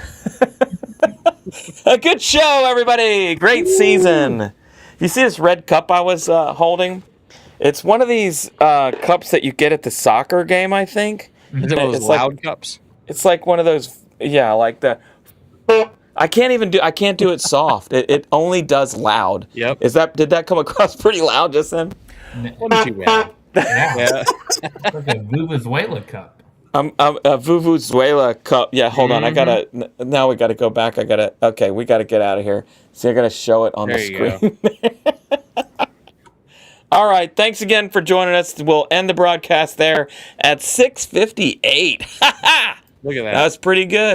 A good show, everybody. Great season. You see this red cup I was holding? It's one of these cups that you get at the soccer game, I think. Is it one of those loud cups? It's like one of those, like the. I can't do it soft. It only does loud. Yep. Did that come across pretty loud just then? Wasn't too bad. Yeah. It's like a Vuvuzuela cup. A Vuvuzuela cup. Yeah, hold on. Now we gotta go back. Okay, we gotta get out of here. See, I gotta show it on the screen. All right, thanks again for joining us. We'll end the broadcast there at 6:58. Look at that. That was pretty good.